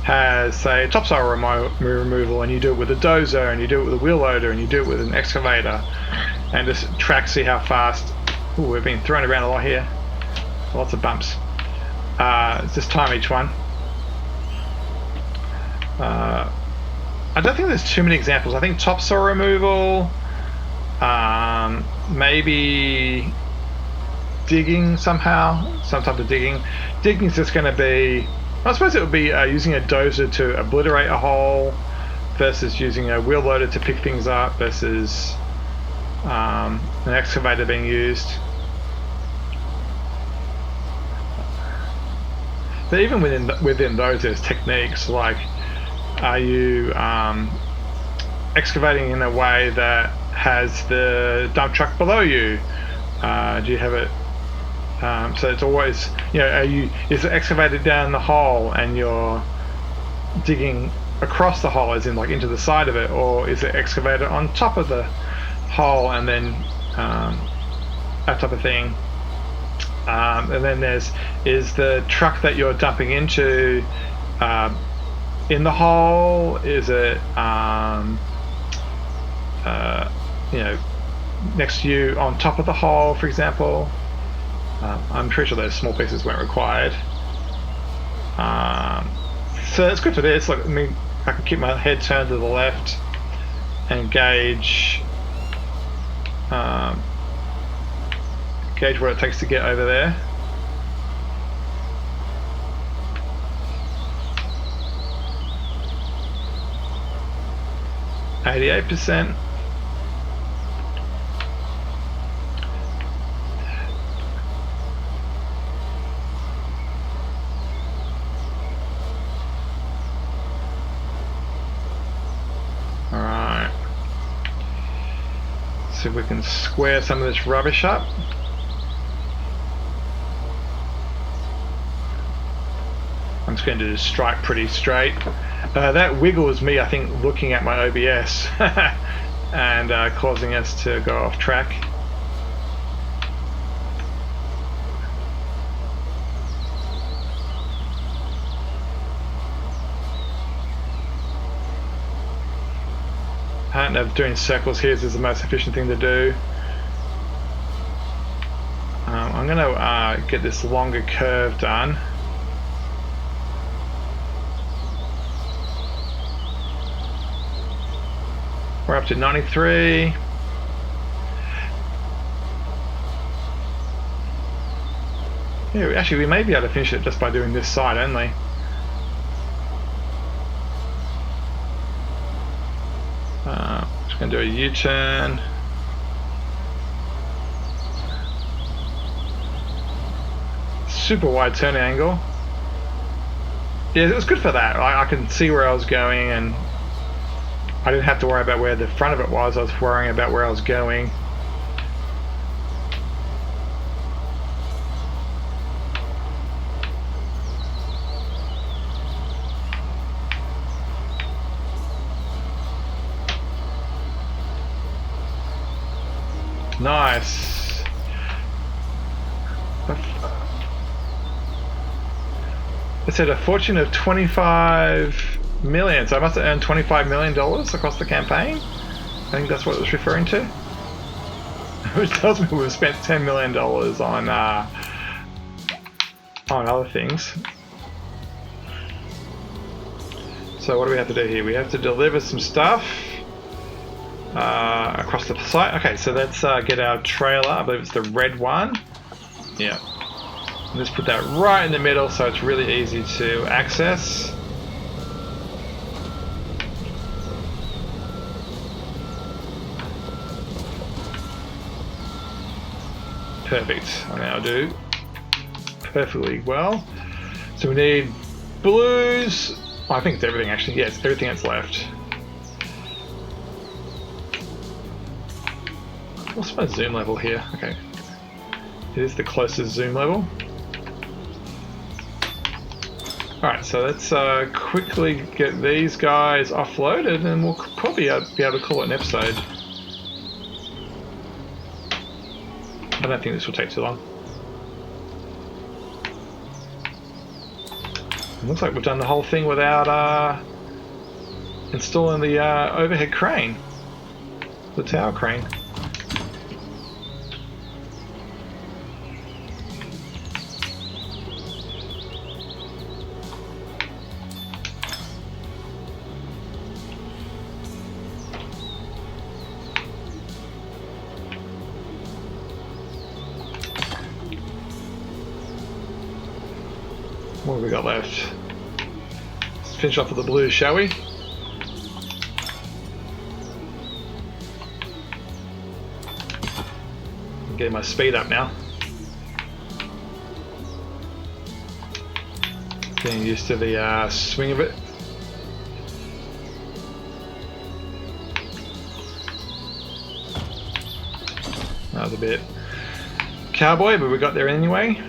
has, say, topsoil removal, and you do it with a dozer, and you do it with a wheel loader, and you do it with an excavator, and just track, see how fast. Ooh, we've been thrown around a lot here. Lots of bumps. Just time each one. I don't think there's too many examples. I think topsoil removal, maybe digging somehow, some type of digging. Digging is just going to be, I suppose it would be using a dozer to obliterate a hole versus using a wheel loader to pick things up versus an excavator being used. But even within those, there's techniques like, are you excavating in a way that has the dump truck below you? Do you have it? So it's always, you know, is it excavated down the hole and you're digging across the hole, as in like into the side of it, or is it excavated on top of the hole and then that type of thing? And then is the truck that you're dumping into in the hole? Is it you know, next to you on top of the hole, for example? I'm pretty sure those small pieces weren't required. So it's good for this. Like, I mean, I can keep my head turned to the left and gauge what it takes to get over there. %. Alright. See if we can square some of this rubbish up. I'm just going to strike pretty straight. That wiggle is me, I think, looking at my OBS and causing us to go off track. I don't know if doing circles here is the most efficient thing to do. I'm going to get this longer curve done. We're up to 93. Yeah, actually we may be able to finish it just by doing this side only. Just going to do a U-turn. Super wide turning angle. Yeah, it was good for that. I can see where I was going, and I didn't have to worry about where the front of it was. I was worrying about where I was going. Nice. It said a fortune of 25 million, so I must have earned $25 million across the campaign. I think that's what it was referring to. Which tells me we've spent $10 million on other things. So what do we have to do here? We have to deliver some stuff across the site. Okay, so let's get our trailer. I believe it's the red one. Yeah. Let's put that right in the middle so it's really easy to access. Perfect. I now do perfectly well. So we need blues. Oh, I think it's everything actually. Yes, everything that's left. What's my zoom level here? Okay. It is the closest zoom level. Alright, so let's quickly get these guys offloaded and we'll probably be able to call it an episode. I don't think this will take too long. It looks like we've done the whole thing without installing the overhead crane, the tower crane. have we got left? Let's finish off with the blue, shall we? I'm getting my speed up now. Getting used to the swing of it. That was a bit cowboy, but we got there anyway.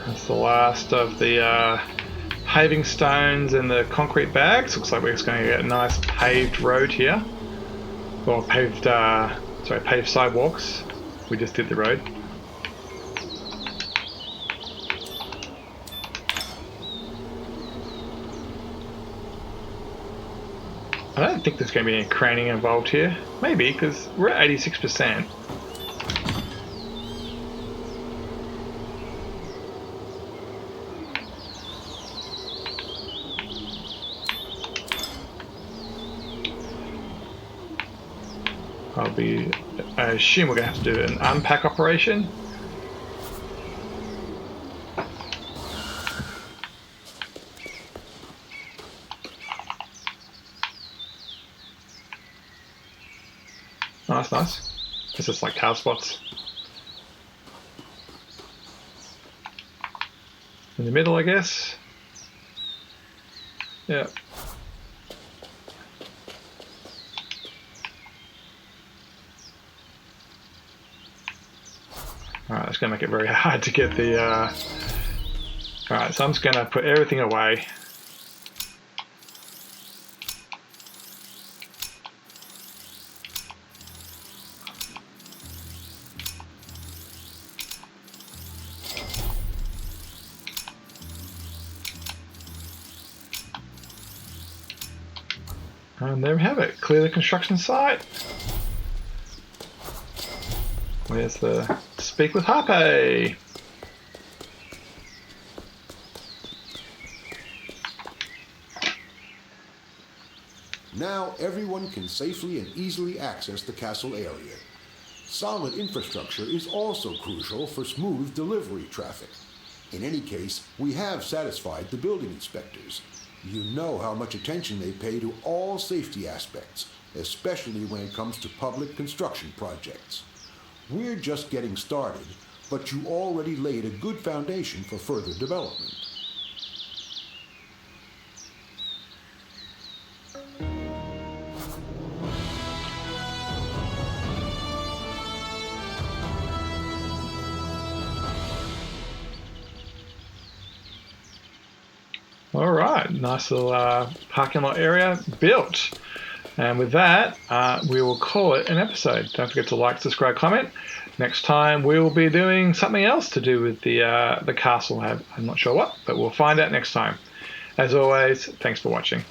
That's the last of the paving stones and the concrete bags. Looks like we're just going to get a nice paved road here. Or paved, paved sidewalks. We just did the road. I don't think there's going to be any craning involved here. Maybe, because we're at 86%. I assume we're going to have to do an unpack operation. Oh, that's nice. It's just like cow spots. In the middle, I guess. Yeah. Alright, that's going to make it very hard to get the... Alright, so I'm just going to put everything away. And there we have it. Clear the construction site. Where's the speak with Harpe? Now everyone can safely and easily access the castle area. Solid infrastructure is also crucial for smooth delivery traffic. In any case, we have satisfied the building inspectors. You know how much attention they pay to all safety aspects, especially when it comes to public construction projects. We're just getting started, but you already laid a good foundation for further development. Alright, nice little parking lot area built. And with that, we will call it an episode. Don't forget to like, subscribe, comment. Next time we'll be doing something else to do with the castle. I'm not sure what, but we'll find out next time. As always, thanks for watching.